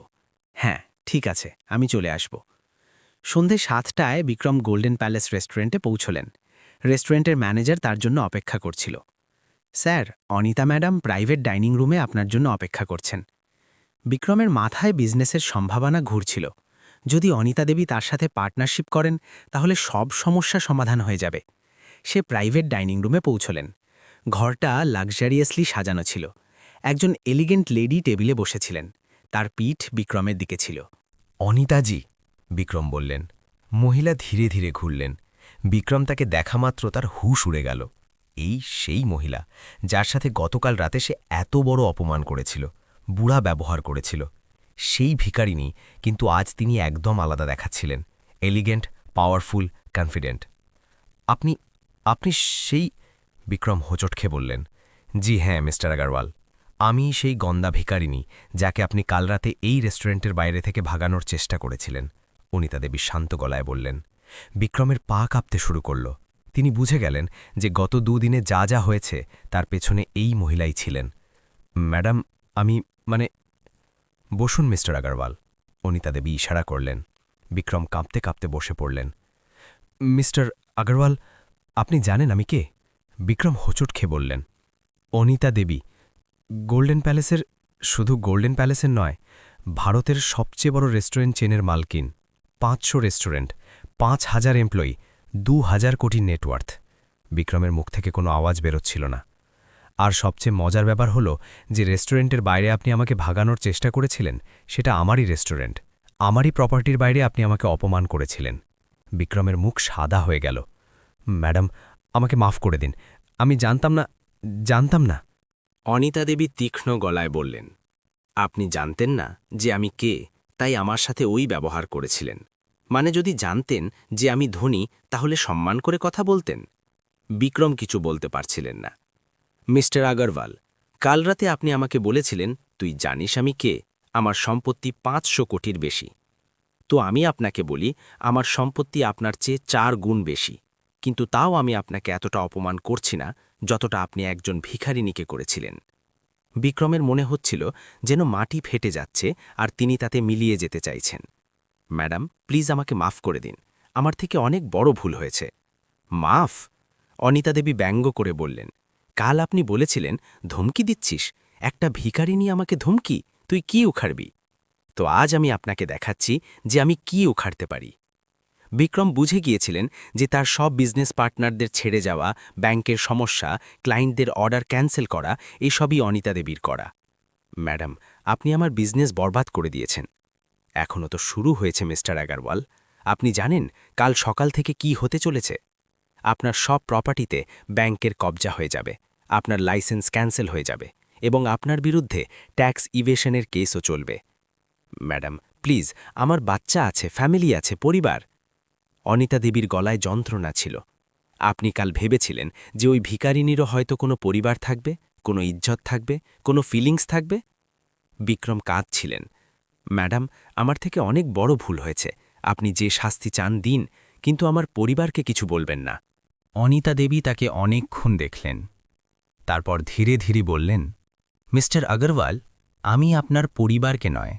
হ্যাঁ, ঠিক আছে, আমি চলে আসব। সন্ধে 7টায় বিক্রম গোল্ডেন প্যালেস রেস্টুরেন্টে পৌঁছলেন। রেস্টুরেন্টের ম্যানেজার তার জন্য অপেক্ষা করছিল। Sir, Anita madam private dining রুমে আপনার জন্য অপেক্ষা করছেন। বিক্রমের মাথায় বিজনেসের সম্ভাবনা ঘুরছিল। যদি অনিতা দেবী তার সাথে পার্টনারশিপ করেন, তাহলে সব সমস্যা সমাধান হয়ে যাবে। সে প্রাইভেট ডাইনিং রুমে পৌঁছলেন। ঘরটা লাক্সারিয়াসলি সাজানো ছিল। একজন এলিগেন্ট লেডি টেবিলে বসেছিলেন। তার পিঠ বিক্রমের দিকে ছিল। অনিতাজি, বিক্রম বললেন। মহিলা ধীরে ধীরে ঘুরলেন। বিক্রম তাকে দেখামাত্র তার হুঁশ উড়ে গেল। এই সেই মহিলা, যার সাথে গতকাল রাতে সে এত বড় অপমান করেছিল, বুড়া ব্যবহার করেছিল। সেই ভিখারিনী, কিন্তু আজ তিনি একদম আলাদা দেখাচ্ছিলেন। Elegant, powerful, confident. আপনি আপনি সেই... বিক্রম হোঁচট খেয়ে বললেন, জি হ্যাঁ মিস্টার আগরওয়াল, আমি সেই গন্দা ভিখারিনী যাকে আপনি কাল রাতে এই রেস্টুরেন্টের বাইরে থেকে ভাগানোর চেষ্টা করেছিলেন। অনিতা দেবী শান্ত গলায় বললেন। বিক্রমের পা কাঁপতে শুরু করল। তিনি বুঝে গেলেন যে গত দুদিনে যা যা হয়েছে তার পেছনে এই মহিলাই ছিলেন। ম্যাডাম, আমি বসুন মিস্টার আগরওয়াল, অনিতা দেবী ইশারা করলেন। বিক্রম কাঁপতে কাঁপতে বসে পড়লেন। মিস্টার আগরওয়াল, আপনি জানেন আমি কে? বিক্রম হোঁচট খেয়ে বললেন। অনিতা দেবী, গোল্ডেন প্যালেসের, শুধু গোল্ডেন প্যালেসের নয়, ভারতের সবচেয়ে বড় রেস্টুরেন্ট চেনের মালকিন। 500 রেস্টুরেন্ট, 5000 এমপ্লয়ি, 2000 কোটি নেটওয়ার্থ। বিক্রমের মুখ থেকে কোনো আওয়াজ বেরোচ্ছিল না। আর সবচেয়ে মজার ব্যাপার হলো যে রেস্টুরেন্টের বাইরে আপনি আমাকে ভাগানোর চেষ্টা করেছিলেন সেটা আমারই রেস্টুরেন্ট, আমারই প্রপার্টির বাইরে আপনি আমাকে অপমান করেছিলেন। বিক্রমের মুখ সাদা হয়ে গেল। ম্যাডাম, আমাকে মাফ করে দিন, আমি জানতাম না। অনিতা দেবী তীক্ষ্ণ গলায় বললেন, আপনি জানতেন না যে আমি কে, তাই আমার সাথে ওই ব্যবহার করেছিলেন। মানে যদি জানতেন যে আমি ধনী তাহলে সম্মান করে কথা বলতেন। বিক্রম কিছু বলতে পারছিলেন না। মিস্টার আগরওয়াল, কাল রাতে আপনি আমাকে বলেছিলেন, তুই জানিস আমি কে, আমার সম্পত্তি 500 কোটির বেশি। তো আমি আপনাকে বলি, আমার সম্পত্তি আপনার চেয়ে 4 গুণ বেশি, কিন্তু তাও আমি আপনাকে এতটা অপমান করছি না যতটা আপনি একজন ভিখারিনীকে করেছিলেন। বিক্রমের মনে হচ্ছিল যেন মাটি ফেটে যাচ্ছে আর তিনি তাতে মিলিয়ে যেতে চাইছেন। ম্যাডাম, প্লিজ আমাকে মাফ করে দিন, আমার থেকে অনেক বড় ভুল হয়েছে। মাফ? অনিতা দেবী ব্যঙ্গ করে বললেন, কাল আপনি বলেছিলেন ধমকি দিচ্ছিস, একটা ভিখারিনী আমাকে ধমকি, তুই কি উখাড়বি? তো আজ আমি আপনাকে দেখাচ্ছি যে আমি কি উখাড়তে পারি। বিক্রম বুঝে গিয়েছিলেন যে তার সব বিজনেস পার্টনারদের ছেড়ে যাওয়া, ব্যাংকের সমস্যা, ক্লায়েন্টদের অর্ডার ক্যান্সেল করা, এসবই অনিতা দেবীর করা। ম্যাডাম, আপনি আমার বিজনেস বরবাদ করে দিয়েছেন। এখনও তো শুরু হয়েছে মিস্টার আগরওয়াল। আপনি জানেন কাল সকাল থেকে কি হতে চলেছে? আপনার সব প্রপার্টিতে ব্যাংকের কবজা হয়ে যাবে, আপনার লাইসেন্স ক্যান্সেল হয়ে যাবে এবং আপনার বিরুদ্ধে ট্যাক্স ইভেশনের কেসও চলবে। ম্যাডাম, প্লিজ, আমার বাচ্চা আছে, ফ্যামিলি আছে, পরিবার। অনিতা দেবীর গলায় যন্ত্রণা ছিল। আপনি কাল ভেবেছিলেন যে ওই ভিখারিনীরও হয়তো কোনো পরিবার থাকবে, কোনো ইজ্জত থাকবে, কোনো ফিলিংস থাকবে। বিক্রম কাঁদছিলেন। ম্যাডাম, আমার থেকে অনেক বড় ভুল হয়েছে, আপনি যে শাস্তি চান দিন, কিন্তু আমার পরিবারকে কিছু বলবেন না। অনিতা দেবী তাকে অনেকক্ষণ দেখলেন। তারপর ধীরে ধীরে বললেন, মিস্টার আগরওয়াল, আমি আপনার পরিবারকে নয়,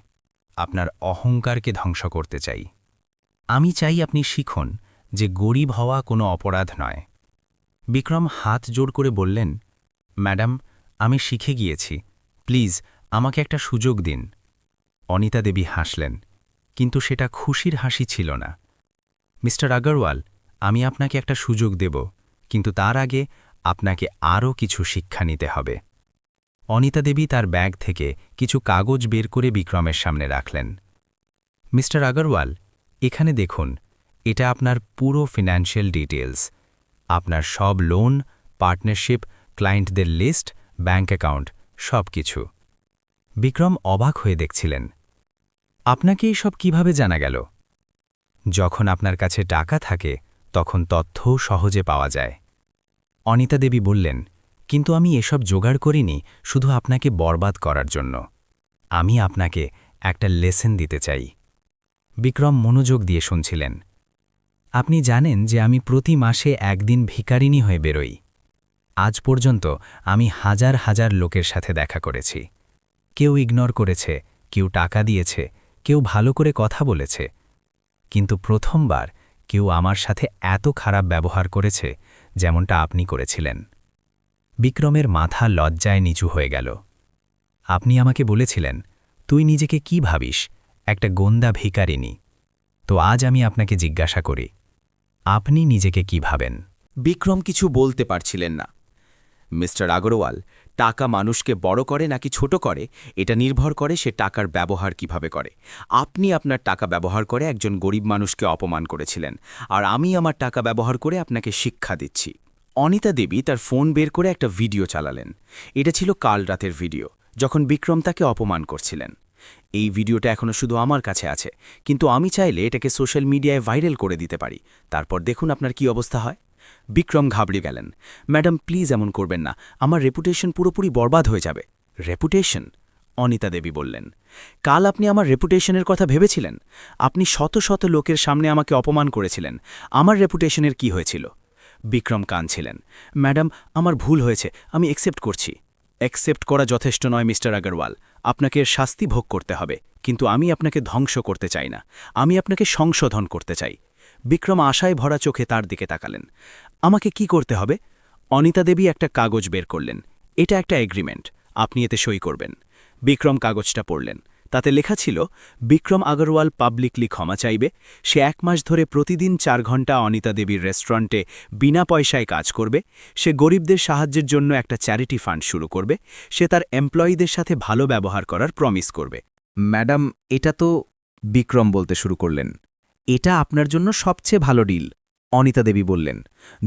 আপনার অহংকারকে ধ্বংস করতে চাই। আমি চাই আপনি শিখুন যে গরিব হওয়া কোনো অপরাধ নয়। বিক্রম হাত জোর করে বললেন, ম্যাডাম, আমি শিখে গিয়েছি, প্লিজ আমাকে একটা সুযোগ দিন। অনিতা দেবী হাসলেন, কিন্তু সেটা খুশির হাসি ছিল না। মিস্টার আগরওয়াল, আমি আপনাকে একটা সুযোগ দেব, কিন্তু তার আগে আপনাকে আরও কিছু শিক্ষা নিতে হবে। অনিতা দেবী তার ব্যাগ থেকে কিছু কাগজ বের করে বিক্রমের সামনে রাখলেন। মিস্টার আগরওয়াল, এখানে দেখুন, এটা আপনার পুরো ফিনান্সিয়াল ডিটেলস, আপনার সব লোন, পার্টনারশিপ, ক্লায়েন্টদের লিস্ট, ব্যাংক অ্যাকাউন্ট, সব কিছু। বিক্রম অবাক হয়ে দেখছিলেন। আপনাকে এই সব কিভাবে জানা গেল? যখন আপনার কাছে টাকা থাকে তখন তথ্যও সহজে পাওয়া যায়। অনিতা দেবী বললেন, কিন্তু আমি এসব জোগাড় করিনি শুধু আপনাকে বরবাদ করার জন্য। আমি আপনাকে একটা লেসন দিতে চাই। বিক্রম মনোযোগ দিয়ে শুনছিলেন। আপনি জানেন যে আমি প্রতি মাসে একদিন ভিখারিনী হয়ে বেরোই। আজ পর্যন্ত আমি হাজার হাজার লোকের সাথে দেখা করেছি। কেউ ইগনোর করেছে, কেউ টাকা দিয়েছে, কেউ ভালো করে কথা বলেছে, কিন্তু প্রথমবার কেউ আমার সাথে এত খারাপ ব্যবহার করেছে যেমনটা আপনি করেছিলেন। বিক্রমের মাথা লজ্জায় নিচু হয়ে গেল। আপনি আমাকে বলেছিলেন, তুই নিজেকে কি ভাবিস, একটা গোন্দা ভিখারিনী। তো আজ আমি আপনাকে জিজ্ঞাসা করি, আপনি নিজেকে কি ভাবেন? বিক্রম কিছু বলতে পারছিলেন না। মিস্টার আগরওয়াল, টাকা মানুষকে বড় করে নাকি ছোট করে এটা নির্ভর করে সে টাকার ব্যবহার কিভাবে করে। আপনি আপনার টাকা ব্যবহার করে একজন গরিব মানুষকে অপমান করেছিলেন, আর আমি আমার টাকা ব্যবহার করে আপনাকে শিক্ষা দিচ্ছি। অনিতা দেবী তার ফোন বের করে একটা ভিডিও চালালেন। এটা ছিল কাল রাতের ভিডিও, যখন বিক্রম তাকে অপমান করছিলেন। এই ভিডিওটা এখনও শুধু আমার কাছে আছে, কিন্তু আমি চাইলে এটাকে সোশ্যাল মিডিয়ায় ভাইরাল করে দিতে পারি। তারপর দেখুন আপনার কি অবস্থা হয়। বিক্রম ঘাবড়ে গেলেন। ম্যাডাম, প্লিজ এমন করবেন না, আমার রেপুটেশন পুরোপুরি বরবাদ হয়ে যাবে। রেপুটেশন? অনিতা দেবী বললেন, কাল আপনি আমার রেপুটেশনের কথা ভেবেছিলেন? আপনি শত শত লোকের সামনে আমাকে অপমান করেছিলেন, আমার রেপুটেশনের কি হয়েছিল? বিক্রম কাঁদছিলেন। ম্যাডাম, আমার ভুল হয়েছে, আমি অ্যাকসেপ্ট করছি। অ্যাকসেপ্ট করা যথেষ্ট নয় মিস্টার আগরওয়াল, আপনাকে এর শাস্তি ভোগ করতে হবে, কিন্তু আমি আপনাকে ধ্বংস করতে চাই না, আমি আপনাকে সংশোধন করতে চাই। বিক্রম আশায় ভরা চোখে তার দিকে তাকালেন। আমাকে কি করতে হবে? অনিতা দেবী একটা কাগজ বের করলেন। এটা একটা এগ্রিমেন্ট, আপনি এতে সই করবেন। বিক্রম কাগজটা পড়লেন। তাতে লেখা ছিল বিক্রম আগরওয়াল পাবলিকলি ক্ষমা চাইবে, সে 1 মাস ধরে প্রতিদিন 4 ঘণ্টা অনিতা দেবীর রেস্টুরেন্টে বিনা পয়সায় কাজ করবে, সে গরিবদের সাহায্যের জন্য একটা চ্যারিটি ফান্ড শুরু করবে, সে তার এমপ্লয়ীদের সাথে ভালো ব্যবহার করার প্রমিস করবে। ম্যাডাম, এটা তো বিক্রম বলতে শুরু করলেন। এটা আপনার জন্য সবচেয়ে ভালো ডিল, অনিতা দেবী বললেন।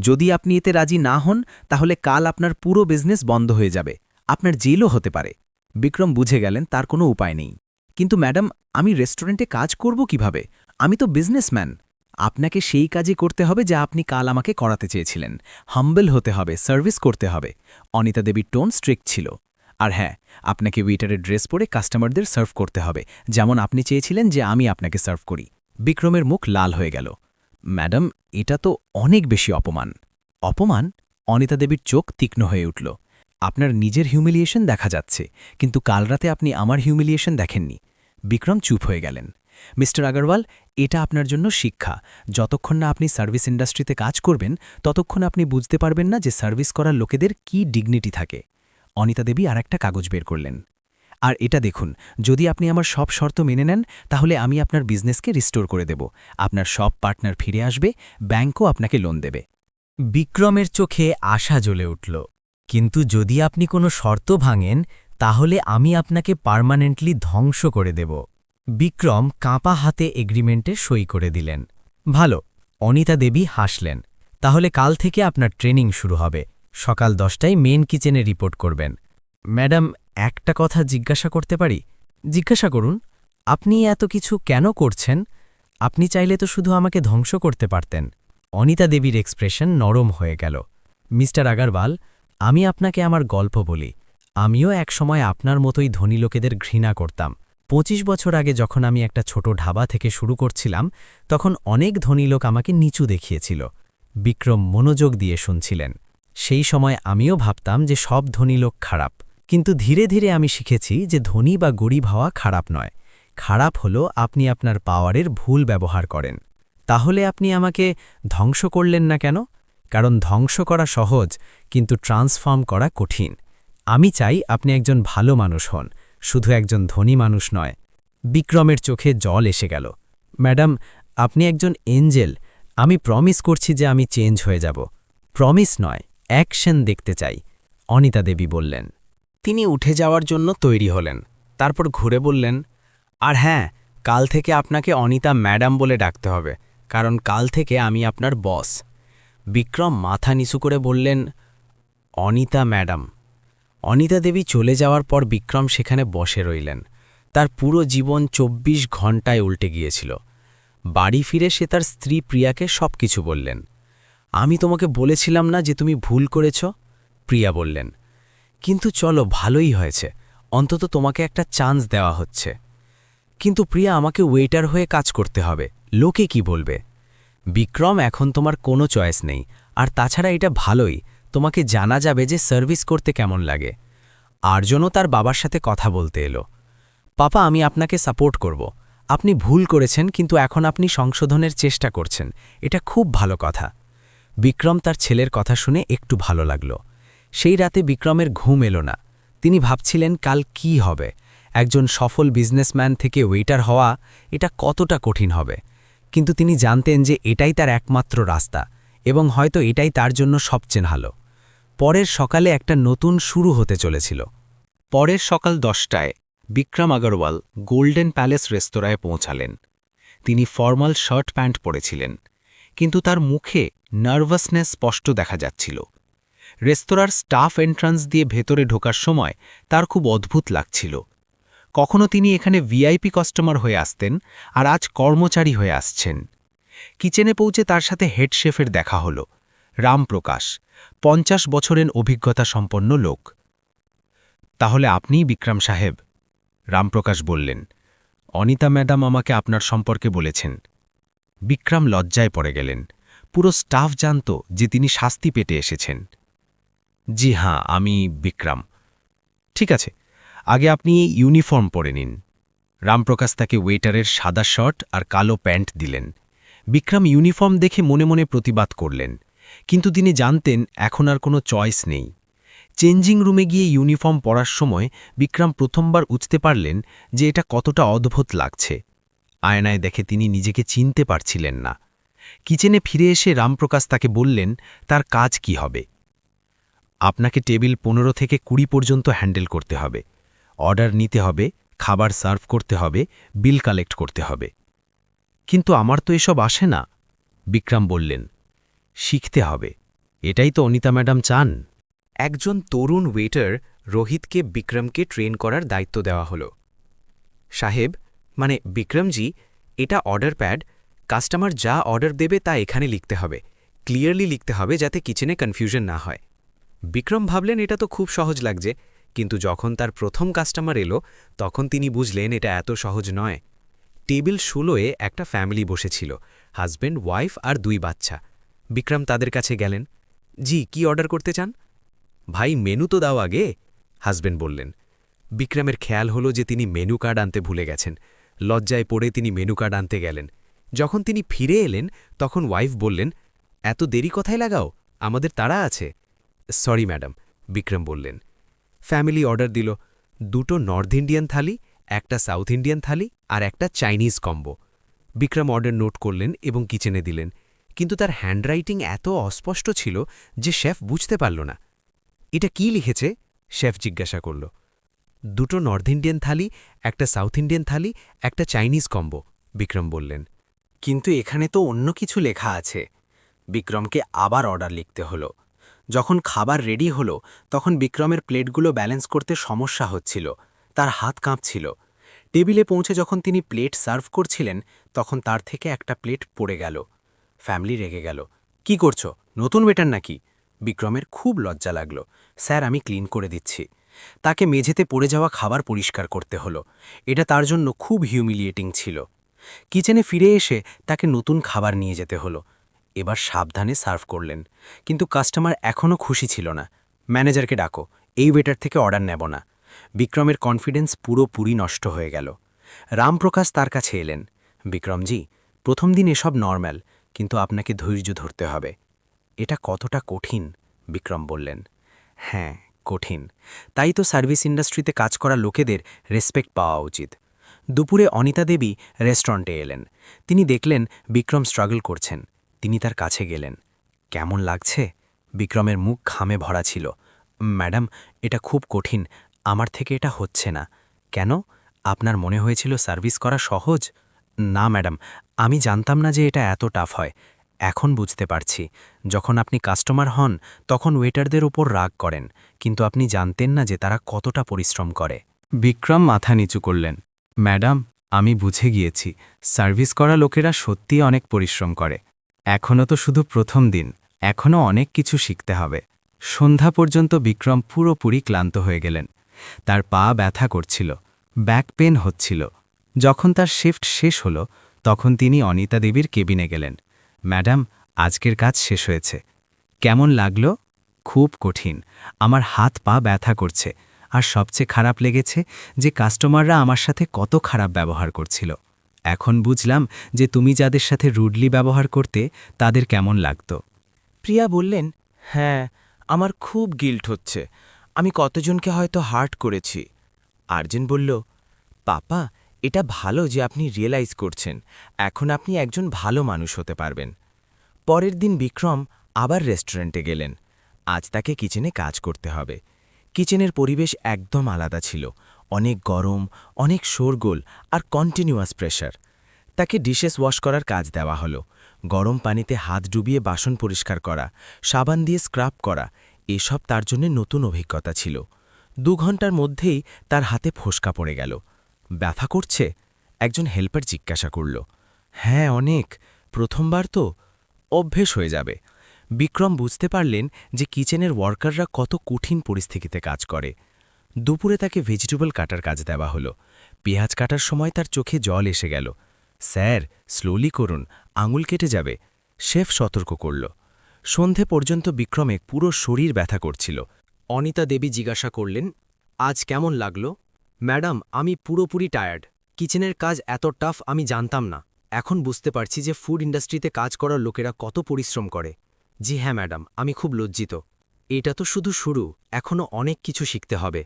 যদি আপনি এতে রাজি না হন তাহলে কাল আপনার পুরো বিজনেস বন্ধ হয়ে যাবে, আপনার জেলও হতে পারে। বিক্রম বুঝে গেলেন তার কোনো উপায় নেই। কিন্তু ম্যাডাম, আমি রেস্টুরেন্টে কাজ করব কিভাবে? আমি তো বিজনেসম্যান। আপনাকে সেই কাজই করতে হবে যা আপনি কাল আমাকে করাতে চেয়েছিলেন। হাম্বল হতে হবে, সার্ভিস করতে হবে। অনিতা দেবীর টোন স্ট্রিক্ট ছিল। আর হ্যাঁ, আপনাকে ওয়েটারের ড্রেস পরে কাস্টমারদের সার্ভ করতে হবে, যেমন আপনি চেয়েছিলেন যে আমি আপনাকে সার্ভ করি। বিক্রমের মুখ লাল হয়ে গেল। ম্যাডাম, এটা তো অনেক বেশি অপমান। অপমান? অনিতা দেবীর চোখ তীক্ষ্ণ হয়ে উঠল। আপনার নিজের হিউমিলিয়েশন দেখা যাচ্ছে, কিন্তু কাল রাতে আপনি আমার হিউমিলিয়েশন দেখেননি। বিক্রম চুপ হয়ে গেলেন। মিস্টার আগরওয়াল, এটা আপনার জন্য শিক্ষা। যতক্ষণ না আপনি সার্ভিস ইন্ডাস্ট্রিতে কাজ করবেন ততক্ষণ আপনি বুঝতে পারবেন না যে সার্ভিস করার লোকেদের কি ডিগনিটি থাকে। অনিতা দেবী আর একটা কাগজ বের করলেন। আর এটা দেখুন, যদি আপনি আমার সব শর্ত মেনে নেন তাহলে আমি আপনার বিজনেসকে রিস্টোর করে দেব, আপনার সব পার্টনার ফিরে আসবে, ব্যাংকও আপনাকে লোন দেবে। বিক্রমের চোখে আশা জ্বলে উঠল। কিন্তু যদি আপনি কোনো শর্ত ভাঙেন তাহলে আমি আপনাকে পার্মানেন্টলি ধ্বংস করে দেব। বিক্রম কাঁপা হাতে এগ্রিমেন্টে সই করে দিলেন। ভালো, অনিতা দেবী হাসলেন। তাহলে কাল থেকে আপনার ট্রেনিং শুরু হবে। সকাল 10টায় মেন কিচেনে রিপোর্ট করবেন। ম্যাডাম, একটা কথা জিজ্ঞাসা করতে পারি? জিজ্ঞাসা করুন। আপনি এত কিছু কেন করছেন? আপনি চাইলে তো শুধু আমাকে ধ্বংস করতে পারতেন। অনিতা দেবীর এক্সপ্রেশন নরম হয়ে গেল। মিস্টার আগরওয়াল, আমি আপনাকে আমার গল্প বলি। আমিও একসময় আপনার মতোই ধনী লোকেদের ঘৃণা করতাম। 25 বছর আগে যখন আমি একটা ছোট ঢাবা থেকে শুরু করছিলাম তখন অনেক ধনী লোক আমাকে নিচু দেখিয়েছিল। বিক্রম মনোযোগ দিয়ে শুনছিলেন। সেই সময় আমিও ভাবতাম যে সব ধনী লোক খারাপ, কিন্তু ধীরে ধীরে আমি শিখেছি যে ধনী বা গরিব হওয়া খারাপ নয়। খারাপ হলো আপনি আপনার পাওয়ারের ভুল ব্যবহার করেন। তাহলে আপনি আমাকে ধ্বংস করলেন না কেন? কারণ ধ্বংস করা সহজ, কিন্তু ট্রান্সফর্ম করা কঠিন। আমি চাই আপনি একজন ভালো মানুষ হন, শুধু একজন ধনী মানুষ নয়। বিক্রমের চোখে জল এসে গেল। ম্যাডাম, আপনি একজন এঞ্জেল। আমি প্রমিস করছি যে আমি চেঞ্জ হয়ে যাব। প্রমিস নয়, অ্যাকশন দেখতে চাই, অনিতা দেবী বললেন। তিনি উঠে যাওয়ার জন্য তৈরি হলেন। তারপর ঘুরে বললেন, আর হ্যাঁ, কাল থেকে আপনাকে অনিতা ম্যাডাম বলে ডাকতে হবে, কারণ কাল থেকে আমি আপনার বস। বিক্রম মাথা নিচু করে বললেন, অনিতা ম্যাডাম। অনিতা দেবী চলে যাওয়ার পর বিক্রম সেখানে বসে রইলেন। তার পুরো জীবন 24 ঘণ্টায় উল্টে গিয়েছিল। বাড়ি ফিরে সে তার স্ত্রী প্রিয়াকে সবকিছু বললেন। আমি তোমাকে বলেছিলাম না যে তুমি ভুল করেছ? প্রিয়া বললেন। কিন্তু চলো, ভালোই হয়েছে, অন্তত তোমাকে একটা চান্স দেওয়া হচ্ছে। কিন্তু প্রিয়া, আমাকে ওয়েটার হয়ে কাজ করতে হবে, লোকে কি বলবে? বিক্রম, এখন তোমার কোনো চয়েস নেই, আর তাছাড়া এটা ভালোই, তোমাকে জানা যাবে যে সার্ভিস করতে কেমন লাগে। আর্জনও তার বাবার সাথে কথা বলতে এলো। পাপা, আমি আপনাকে সাপোর্ট করব। আপনি ভুল করেছেন, কিন্তু এখন আপনি সংশোধনের চেষ্টা করছেন, এটা খুব ভালো কথা। বিক্রম তার ছেলের কথা শুনে একটু ভালো লাগল। সেই রাতে বিক্রমের ঘুম এলো না। তিনি ভাবছিলেন কাল কি হবে। একজন সফল বিজনেসম্যান থেকে ওয়েটার হওয়া, এটা কতটা কঠিন হবে। কিন্তু তিনি জানতেন যে এটাই তার একমাত্র রাস্তা, এবং হয়তো এটাই তার জন্য সবচেয়ে ভালো। পরের সকালে একটা নতুন শুরু হতে চলেছিল। পরের সকাল 10টায় বিক্রম আগরওয়াল গোল্ডেন প্যালেস রেস্তোরাঁয় পৌঁছালেন। তিনি ফর্মাল শার্ট প্যান্ট পরেছিলেন, কিন্তু তার মুখে নার্ভাসনেস স্পষ্ট দেখা যাচ্ছিল। রেস্তোরাঁর স্টাফ এন্ট্রান্স দিয়ে ভেতরে ঢোকার সময় তার খুব অদ্ভুত লাগছিল। কখনো তিনি এখানে ভিআইপি কাস্টমার হয়ে আসতেন, আর আজ কর্মচারী হয়ে আসছেন। কিচেনে পৌঁছে তার সাথে হেড শেফের দেখা হল, রামপ্রকাশ, 50 বছরের অভিজ্ঞতা সম্পন্ন লোক। তাহলে আপনিই বিক্রম সাহেব? রামপ্রকাশ বললেন। অনিতা ম্যাডাম আমাকে আপনার সম্পর্কে বলেছেন। বিক্রম লজ্জায় পড়ে গেলেন। পুরো স্টাফ জানত যে তিনি শাস্তি পেতে এসেছেন। জি হ্যাঁ, আমি বিক্রম। ঠিক আছে, আগে আপনি ইউনিফর্ম পরে নিন। রামপ্রকাশ তাকে ওয়েটারের সাদা শার্ট আর কালো প্যান্ট দিলেন। বিক্রম ইউনিফর্ম দেখে মনে মনে প্রতিবাদ করলেন, কিন্তু তিনি জানতেন এখন আর কোনো চয়েস নেই। চেঞ্জিং রুমে গিয়ে ইউনিফর্ম পরার সময় বিক্রম প্রথমবার বুঝতে পারলেন যে এটা কতটা অদ্ভুত লাগছে। আয়নায় দেখে তিনি নিজেকে চিনতে পারছিলেন না। কিচেনে ফিরে এসে রামপ্রকাশ তাকে বললেন তার কাজ কি হবে। আপনাকে টেবিল 15 থেকে 20 পর্যন্ত হ্যান্ডেল করতে হবে, অর্ডার নিতে হবে, খাবার সার্ভ করতে হবে, বিল কালেক্ট করতে হবে। কিন্তু আমার তো এসব আসে না, বিক্রম বললেন। শিখতে হবে, এটাই তো অনিতা ম্যাডাম চান। একজন তরুণ ওয়েটার রোহিতকে বিক্রমকে ট্রেন করার দায়িত্ব দেওয়া হলো। সাহেব, মানে বিক্রমজি, এটা অর্ডার প্যাড। কাস্টমার যা অর্ডার দেবে তা এখানে লিখতে হবে, ক্লিয়ারলি লিখতে হবে যাতে কিচেনে কনফিউশন না হয়। বিক্রম ভাবলেন এটা তো খুব সহজ লাগছে, কিন্তু যখন তার প্রথম কাস্টমার এলো তখন তিনি বুঝলেন এটা এত সহজ নয়। টেবিল 16-এ একটা ফ্যামিলি বসেছিল, হাজব্যান্ড, ওয়াইফ আর 2 বাচ্চা। বিক্রম তাদের কাছে গেলেন। জি, কি অর্ডার করতে চান? ভাই, মেনু তো দাও আগে, হাজব্যান্ড বললেন। বিক্রমের খেয়াল হলো যে তিনি মেনু কার্ড আনতে ভুলে গেছেন। লজ্জায় পড়ে তিনি মেনু কার্ড আনতে গেলেন। যখন তিনি ফিরে এলেন তখন ওয়াইফ বললেন, এত দেরি কথায় লাগাও, আমাদের তাড়া আছে। সরি ম্যাডাম, বিক্রম বললেন। ফ্যামিলি অর্ডার দিল 2টো নর্থ ইন্ডিয়ান থালি, একটা সাউথ ইন্ডিয়ান থালি আর একটা Chinese combo. Vikram order note করলেন এবং কিচেনে দিলেন, কিন্তু তার হ্যান্ডরাইটিং এত অস্পষ্ট ছিল যে শেফ বুঝতে পারল না। এটা কি লিখেছে? শেফ জিজ্ঞাসা করল। 2টো নর্থ ইন্ডিয়ান থালি, একটা সাউথ ইন্ডিয়ান থালি, একটা চাইনিজ কম্বো, বিক্রম বললেন। কিন্তু এখানে তো অন্য কিছু লেখা আছে। বিক্রমকে আবার অর্ডার লিখতে হলো। যখন খাবার রেডি হলো তখন বিক্রমের প্লেটগুলো ব্যালেন্স করতে সমস্যা হচ্ছিল, তার হাত কাঁপছিল। টেবিলে পৌঁছে যখন তিনি প্লেট সার্ভ করছিলেন তখন তার থেকে একটা প্লেট পড়ে গেল। ফ্যামিলি রেগে গেল। কি করছো, নতুন ওয়েটার নাকি? বিক্রমের খুব লজ্জা লাগল। স্যার, আমি ক্লিন করে দিচ্ছি। তাকে মেঝেতে পড়ে যাওয়া খাবার পরিষ্কার করতে হলো। এটা তার জন্য খুব হিউমিলিয়েটিং ছিল। কিচেনে ফিরে এসে তাকে নতুন খাবার নিয়ে যেতে হলো। এবার সাবধানে সার্ভ করলেন, কিন্তু কাস্টমার এখনও খুশি ছিল না। ম্যানেজারকে ডাকো, এই ওয়েটার থেকে অর্ডার নেব না। বিক্রমের কনফিডেন্স পুরোপুরি নষ্ট হয়ে গেল। রামপ্রকাশ তার কাছে এলেন। বিক্রমজি, প্রথম দিন এসব নর্ম্যাল, কিন্তু আপনাকে ধৈর্য ধরতে হবে। এটা কতটা কঠিন? বিক্রম বললেন। হ্যাঁ, কঠিন। তাই তো সার্ভিস ইন্ডাস্ট্রিতে কাজ করা লোকেদের রেসপেক্ট পাওয়া উচিত। দুপুরে অনিতা দেবী রেস্টুরেন্টে এলেন। তিনি দেখলেন বিক্রম স্ট্রাগল করছেন। তিনি তার কাছে গেলেন। কেমন লাগছে? বিক্রমের মুখ ঘামে ভরা ছিল। ম্যাডাম, এটা খুব কঠিন, আমার থেকে এটা হচ্ছে না। কেন? আপনার মনে হয়েছিল সার্ভিস করা সহজ? না ম্যাডাম, আমি জানতাম না যে এটা এত টাফ হয়। এখন বুঝতে পারছি। যখন আপনি কাস্টমার হন তখন ওয়েটারদের ওপর রাগ করেন, কিন্তু আপনি জানতেন না যে তারা কতটা পরিশ্রম করে। বিক্রম মাথা নিচু করলেন। ম্যাডাম, আমি বুঝে গিয়েছি, সার্ভিস করা লোকেরা সত্যিই অনেক পরিশ্রম করে। এখনও তো শুধু প্রথম দিন, এখনও অনেক কিছু শিখতে হবে। সন্ধ্যা পর্যন্ত বিক্রম পুরোপুরি ক্লান্ত হয়ে গেলেন। তার পা ব্যথা করছিল, ব্যাক পেন হচ্ছিল। যখন তার শিফট শেষ হল তখন তিনি অনিতা দেবীর কেবিনে গেলেন। ম্যাডাম, আজকের কাজ শেষ হয়েছে। কেমন লাগলো? খুব কঠিন, আমার হাত পা ব্যথা করছে, আর সবচেয়ে খারাপ লেগেছে যে কাস্টমাররা আমার সাথে কত খারাপ ব্যবহার করছিল। এখন বুঝলাম যে তুমি যাদের সাথে রুডলি ব্যবহার করতে তাদের কেমন লাগত। প্রিয়া বললেন, হ্যাঁ, আমার খুব গিল্ট হচ্ছে, আমি কতজনকে হয়তো হার্ট করেছি। আর্জেন বলল, পাপা, এটা ভালো যে আপনি রিয়েলাইজ করছেন, এখন আপনি একজন ভালো মানুষ হতে পারবেন। পরের দিন বিক্রম আবার রেস্টুরেন্টে গেলেন। আজ তাকে কিচেনে কাজ করতে হবে। কিচেনের পরিবেশ একদম আলাদা ছিল, অনেক গরম, অনেক শোরগোল আর কন্টিনিউয়াস প্রেশার। তাকে ডিশেস ওয়াশ করার কাজ দেওয়া হলো। গরম পানিতে হাত ডুবিয়ে বাসন পরিষ্কার করা, সাবান দিয়ে স্ক্রাব করা, এসব তার জন্য নতুন অভিজ্ঞতা ছিল। 2 ঘন্টার মধ্যেই তার হাতে ফোসকা পড়ে গেল। ব্যথা করছে? একজন হেল্পার জিজ্ঞাসা করল। হ্যাঁ, অনেক, প্রথমবার তো, অভ্যেস হয়ে যাবে। বিক্রম বুঝতে পারলেন যে কিচেনের ওয়ার্কাররা কত কঠিন পরিস্থিতিতে কাজ করে। দুপুরে তাকে ভেজিটেবল কাটার কাজ দেওয়া হলো। পেঁয়াজ কাটার সময় তার চোখে জল এসে গেল। স্যার, স্লোলি করুন, আঙুল কেটে যাবে, শেফ সতর্ক করল। সন্ধে পর্যন্ত বিক্রমে পুরো শরীর ব্যথা করছিল। অনিতা দেবী জিজ্ঞাসা করলেন, আজ কেমন লাগলো? ম্যাডাম, আমি পুরোপুরি টায়ার্ড। কিচেনের কাজ এত টাফ আমি জানতাম না। এখন বুঝতে পারছি যে ফুড ইন্ডাস্ট্রিতে কাজ করার লোকেরা কত পরিশ্রম করে। জি হ্যাঁ ম্যাডাম, আমি খুব লজ্জিত। এটা তো শুধু শুরু, এখনও অনেক কিছু শিখতে হবে।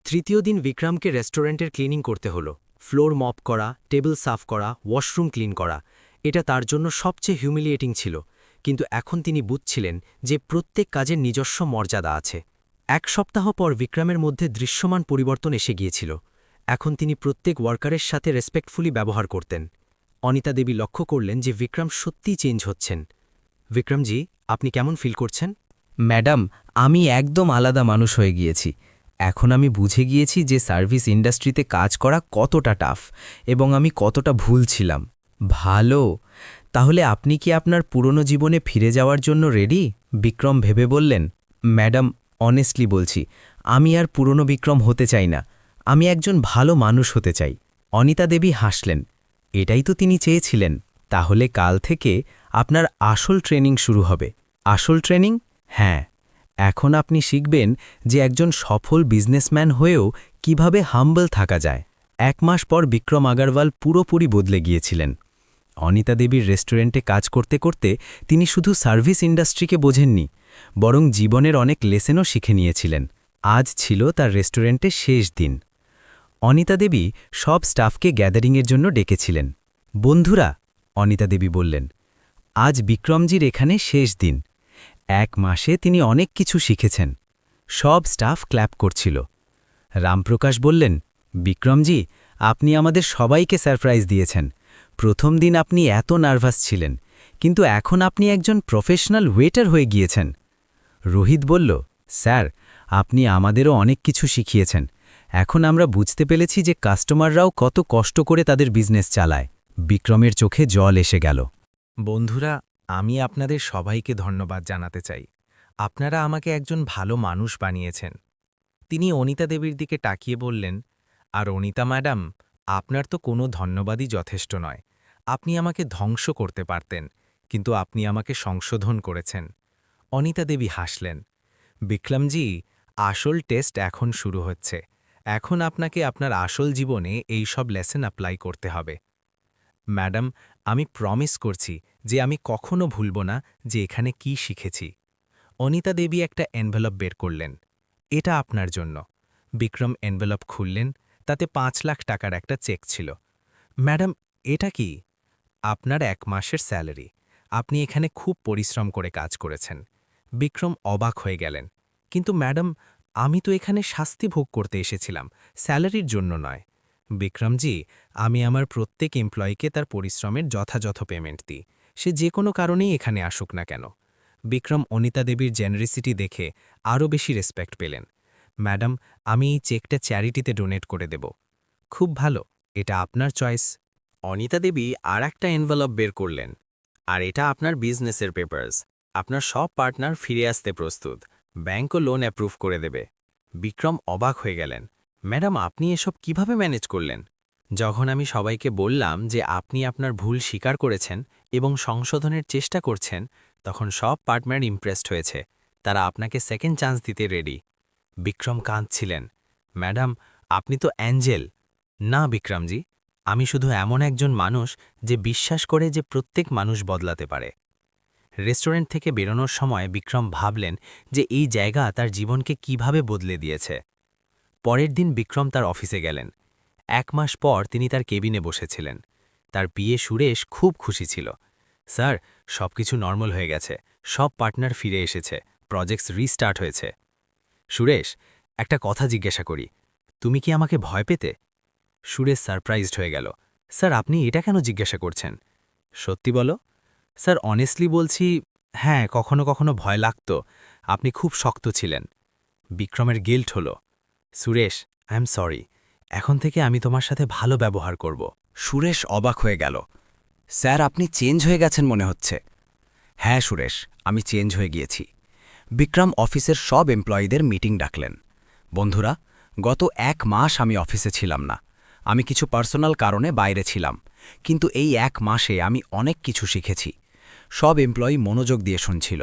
তৃতীয় দিন বিক্রমকে রেস্টুরেন্টের ক্লিনিং করতে হলো। ফ্লোর মপ করা, টেবিল সাফ করা, ওয়াশরুম ক্লিন করা। এটা তার জন্য সবচেয়ে হিউমিলিয়েটিং ছিল, কিন্তু এখন তিনি বুঝছিলেন যে প্রত্যেক কাজের নিজস্ব মর্যাদা আছে। 1 সপ্তাহ পর বিক্রমের মধ্যে দৃশ্যমান পরিবর্তন এসে গিয়েছিল। এখন তিনি প্রত্যেক ওয়ার্কারের সাথে রেসপেক্টফুলি ব্যবহার করতেন। অনিতা দেবী লক্ষ্য করলেন যে বিক্রম সত্যিই চেঞ্জ হচ্ছেন। বিক্রমজি, আপনি কেমন ফিল করছেন? ম্যাডাম, আমি একদম আলাদা মানুষ হয়ে গিয়েছি। এখন আমি বুঝে গিয়েছি যে সার্ভিস ইন্ডাস্ট্রিতে কাজ করা কতটা টাফ এবং আমি কতটা ভুল ছিলাম। ভালো, তাহলে আপনি কি আপনার পুরনো জীবনে ফিরে যাওয়ার জন্য রেডি? বিক্রম ভেবে বললেন। ম্যাডাম, অনেস্টলি বলছি, আমি আর পুরনো বিক্রম হতে চাই না। আমি একজন ভালো মানুষ হতে চাই। অনিতা দেবী হাসলেন। এটাই তো তিনি চেয়েছিলেন। তাহলে কাল থেকে আপনার আসল ট্রেনিং শুরু হবে। আসল ট্রেনিং? হ্যাঁ, এখন আপনি শিখবেন যে একজন সফল বিজনেসম্যান হয়েও কিভাবে হাম্বল থাকা যায়। 1 মাস পর বিক্রম আগারওয়াল পুরোপুরি বদলে গিয়েছিলেন। অনিতা দেবীর রেস্টুরেন্টে কাজ করতে করতে তিনি শুধু সার্ভিস ইন্ডাস্ট্রিকে বোঝেননি, বরং জীবনের অনেক লেসেনও শিখে নিয়েছিলেন। আজ ছিল তার রেস্টুরেন্টে শেষ দিন। অনিতা দেবী সব স্টাফকে গ্যাদারিংয়ের জন্য ডেকেছিলেন। বন্ধুরা, অনিতা দেবী বললেন, আজ বিক্রমজির এখানে শেষ দিন। 1 মাসে তিনি অনেক কিছু শিখেছেন। সব স্টাফ ক্ল্যাপ করছিল। রামপ্রকাশ বললেন, বিক্রমজি, আপনি আমাদের সবাইকে সারপ্রাইজ দিয়েছেন। প্রথম দিন আপনি এত নার্ভাস ছিলেন, কিন্তু এখন আপনি একজন প্রফেশনাল ওয়েটার হয়ে গিয়েছেন। রোহিত বলল, স্যার, আপনি আমাদেরও অনেক কিছু শিখিয়েছেন। এখন আমরা বুঝতে পেরেছি যে কাস্টমাররাও কত কষ্ট করে তাদের বিজনেস চালায়। বিক্রমের চোখে জল এসে গেল। বন্ধুরা, আমি আপনাদের সবাইকে ধন্যবাদ জানাতে চাই। আপনারা আমাকে একজন ভালো মানুষ বানিয়েছেন। তিনি অনিতা দেবীর দিকে তাকিয়ে বললেন, আর অনিতা ম্যাডাম, আপনার তো কোনো ধন্যবাদই যথেষ্ট নয়। আপনি আমাকে ধ্বংস করতে পারতেন, কিন্তু আপনি আমাকে সংশোধন করেছেন। অনিতা দেবী হাসলেন। বিক্রমজি, আসল টেস্ট এখন শুরু হচ্ছে। এখন আপনাকে আপনার আসল জীবনে এই সব লেসন অ্যাপ্লাই করতে হবে। ম্যাডাম, আমি প্রমিস করছি যে আমি কখনো ভুলব না যে এখানে কি শিখেছি। অনিতা দেবী একটা এনভেলপ বের করলেন। এটা আপনার জন্য। বিক্রম এনভেলপ খুললেন, তাতে 5 লাখ টাকার একটা চেক ছিল। ম্যাডাম, এটা কি? আপনার 1 মাসের স্যালারি। আপনি এখানে খুব পরিশ্রম করে কাজ করেছেন। বিক্রম অবাক হয়ে গেলেন। কিন্তু ম্যাডাম, আমি তো এখানে শাস্তি ভোগ করতে এসেছিলাম, স্যালারির জন্য নয়। বিক্রমজি, আমি আমার প্রত্যেক এমপ্লয়িকে তার পরিশ্রমের যথাযথ পেমেন্ট দিই, সে যে কোনো কারণেই এখানে আসুক না কেন। বিক্রম অনিতা দেবীর জেনারেসিটি দেখে আরও বেশি রেসপেক্ট পেলেন। ম্যাডাম, আমি এই চেকটা চ্যারিটিতে ডোনেট করে দেব। খুব ভালো, এটা আপনার চয়েস। অনিতা দেবী আর একটা এনভেলপ বের করলেন। আর এটা আপনার বিজনেসের পেপারস। আপনার সব পার্টনার ফিরে আসতে প্রস্তুত। ব্যাংকও লোন অ্যাপ্রুভ করে দেবে। বিক্রম অবাক হয়ে গেলেন। ম্যাডাম, আপনি এসব কিভাবে ম্যানেজ করলেন? যখন আমি সবাইকে বললাম যে আপনি আপনার ভুল স্বীকার করেছেন এবং সংশোধনের চেষ্টা করছেন, তখন সব পার্টনার ইমপ্রেসড হয়েছে। তারা আপনাকে সেকেন্ড চান্স দিতে রেডি। বিক্রম কাঁদছিলেন। ম্যাডাম, আপনি তো অ্যাঞ্জেল। না বিক্রমজি, আমি শুধু এমন একজন মানুষ যে বিশ্বাস করে যে প্রত্যেক মানুষ বদলাতে পারে। রেস্টুরেন্ট থেকে বেরোনোর সময় বিক্রম ভাবলেন যে এই জায়গা তার জীবনকে কিভাবে বদলে দিয়েছে। পরের দিন বিক্রম তার অফিসে গেলেন। 1 মাস পর তিনি তার কেবিনে বসেছিলেন। তার বিয়ে সুরেশ খুব খুশি ছিল। স্যার, সবকিছু নর্মাল হয়ে গেছে। সব পার্টনার ফিরে এসেছে। প্রজেক্টস রিস্টার্ট হয়েছে। সুরেশ, একটা কথা জিজ্ঞাসা করি, তুমি কি আমাকে ভয় পেতে? সুরেশ সারপ্রাইজড হয়ে গেল। স্যার, আপনি এটা কেন জিজ্ঞাসা করছেন? সত্যি বলো। স্যার, অনেস্টলি বলছি, হ্যাঁ, কখনো কখনো ভয় লাগত। আপনি খুব শক্ত ছিলেন। বিক্রমের গিল্ট হল। Suresh, I am sorry. এখন থেকে আমি তোমার সাথে ভালো ব্যবহার করব। সুরেশ অবাক হয়ে গেল। স্যার, আপনি চেঞ্জ হয়ে গেছেন মনে হচ্ছে। হ্যাঁ সুরেশ, আমি চেঞ্জ হয়ে গিয়েছি। বিক্রম অফিসের সব এমপ্লয়ীদের মিটিং ডাকলেন। বন্ধুরা, গত 1 মাস আমি অফিসে ছিলাম না। আমি কিছু পার্সোনাল কারণে বাইরে ছিলাম, কিন্তু এই 1 মাসে আমি অনেক কিছু শিখেছি। সব এমপ্লয়ি মনোযোগ দিয়ে শুনছিল।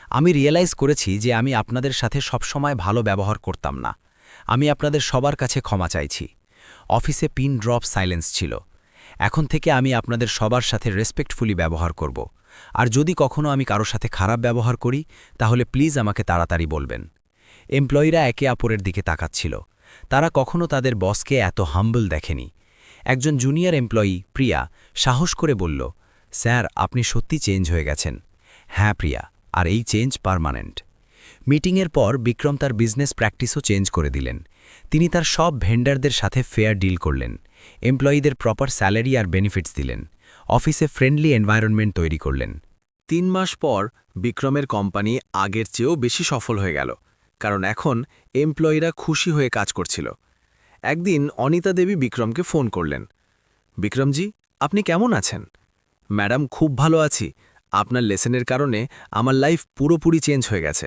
আমি রিয়েলাইজ করেছি যে আমি আপনাদের সাথে সবসময় ভালো ব্যবহার করতাম না। আমি আপনাদের সবার কাছে ক্ষমা চাইছি। অফিসে পিন ড্রপ সাইলেন্স ছিল। এখন থেকে আমি আপনাদের সবার সাথে রেসপেক্টফুলি ব্যবহার করব। আর যদি কখনো আমি কারোর সাথে খারাপ ব্যবহার করি তাহলে প্লিজ আমাকে তাড়াতাড়ি বলবেন। এমপ্লয়িরা একে অপরের দিকে তাকাচ্ছিল। তারা কখনো তাদের বসকে এত হাম্বল দেখেনি। একজন জুনিয়র এমপ্লয়ি প্রিয়া সাহস করে বলল, স্যার, আপনি সত্যি চেঞ্জ হয়ে গেছেন। হ্যাঁ প্রিয়া, আর এই চেঞ্জ পার্মানেন্ট। মিটিংয়ের পর বিক্রম তার বিজনেস প্র্যাকটিসও চেঞ্জ করে দিলেন। তিনি তার সব ভেন্ডারদের সাথে ফেয়ার ডিল করলেন, এমপ্লয়িদের প্রপার স্যালারি আর বেনিফিটস দিলেন, অফিসে ফ্রেন্ডলি এনভায়রনমেন্ট তৈরি করলেন। 3 মাস পর বিক্রমের কোম্পানি আগের চেয়েও বেশি সফল হয়ে গেল, কারণ এখন এমপ্লয়িরা খুশি হয়ে কাজ করছিল। একদিন অনিতা দেবী বিক্রমকে ফোন করলেন। বিক্রমজি, আপনি কেমন আছেন? ম্যাডাম, খুব ভালো আছি। আপনার লেসেনের কারণে আমার লাইফ পুরোপুরি চেঞ্জ হয়ে গেছে।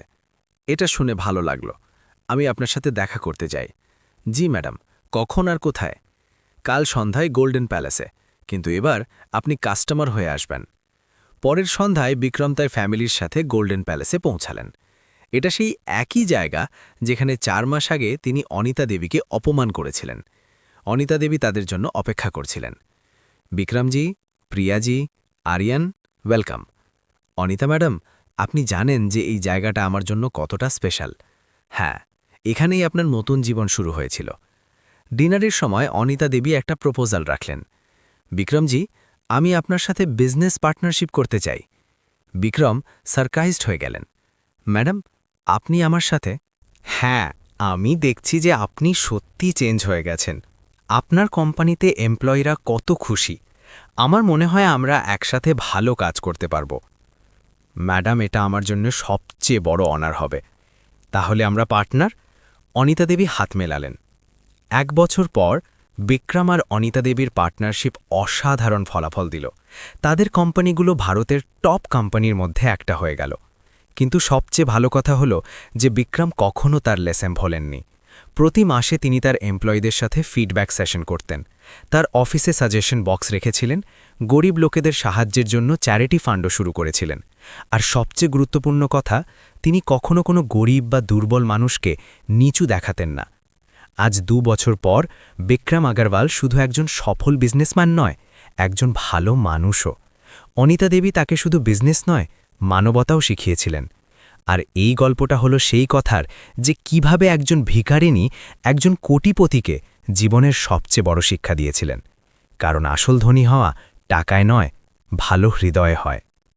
এটা শুনে ভালো লাগলো। আমি আপনার সাথে দেখা করতে চাই। জি ম্যাডাম, কখন আর কোথায়? কাল সন্ধ্যায় গোল্ডেন প্যালেসে, কিন্তু এবার আপনি কাস্টমার হয়ে আসবেন। পরের সন্ধ্যায় বিক্রম তার ফ্যামিলির সাথে গোল্ডেন প্যালেসে পৌঁছালেন। এটা সেই একই জায়গা যেখানে 4 মাস আগে তিনি অনিতা দেবীকে অপমান করেছিলেন। অনিতা দেবী তাদের জন্য অপেক্ষা করছিলেন। বিক্রমজি, প্রিয়াজি, আরিয়ান, ওয়েলকাম। অনিতা ম্যাডাম, আপনি জানেন যে এই জায়গাটা আমার জন্য কতটা স্পেশাল। হ্যাঁ, এখানেই আপনার নতুন জীবন শুরু হয়েছিল। ডিনারের সময় অনিতা দেবী একটা প্রপোজাল রাখলেন। বিক্রমজি, আমি আপনার সাথে বিজনেস পার্টনারশিপ করতে চাই। বিক্রম সারপ্রাইজড হয়ে গেলেন। ম্যাডাম, আপনি আমার সাথে? হ্যাঁ, আমি দেখছি যে আপনি সত্যি চেঞ্জ হয়ে গেছেন। আপনার কোম্পানিতে এমপ্লয়িরা কত খুশি। আমার মনে হয় আমরা একসাথে ভালো কাজ করতে পারব। ম্যাডাম, এটা আমার জন্য সবচেয়ে বড় অনার হবে। তাহলে আমরা পার্টনার? অনিতা দেবী হাত মেলালেন। 1 বছর পর বিক্রম আর অনিতা দেবীর পার্টনারশিপ অসাধারণ ফলাফল দিল। তাদের কোম্পানিগুলো ভারতের টপ কোম্পানির মধ্যে একটা হয়ে গেল। কিন্তু সবচেয়ে ভালো কথা হলো যে বিক্রম কখনও তার লেসেন ভোলেননি। প্রতি মাসে তিনি তার এমপ্লয়িদের সাথে ফিডব্যাক সেশন করতেন, তার অফিসে সাজেশন বক্স রেখেছিলেন, গরিব লোকেদের সাহায্যের জন্য চ্যারিটি ফান্ডও শুরু করেছিলেন। আর সবচেয়ে গুরুত্বপূর্ণ কথা, তিনি কখনো কোনো গরিব বা দুর্বল মানুষকে নিচু দেখাতেন না। আজ 2 বছর পর বিক্রম আগরওয়াল শুধু একজন সফল বিজনেসম্যান নয়, একজন ভালো মানুষও। অনিতা দেবী তাকে শুধু বিজনেস নয়, মানবতাও শিখিয়েছিলেন। আর এই গল্পটা হলো সেই কথার যে কিভাবে একজন ভিখারিনী একজন কোটিপতিকে জীবনের সবচেয়ে বড় শিক্ষা দিয়েছিলেন। কারণ আসল ধনী হওয়া টাকায় নয়, ভালো হৃদয়ে হয়।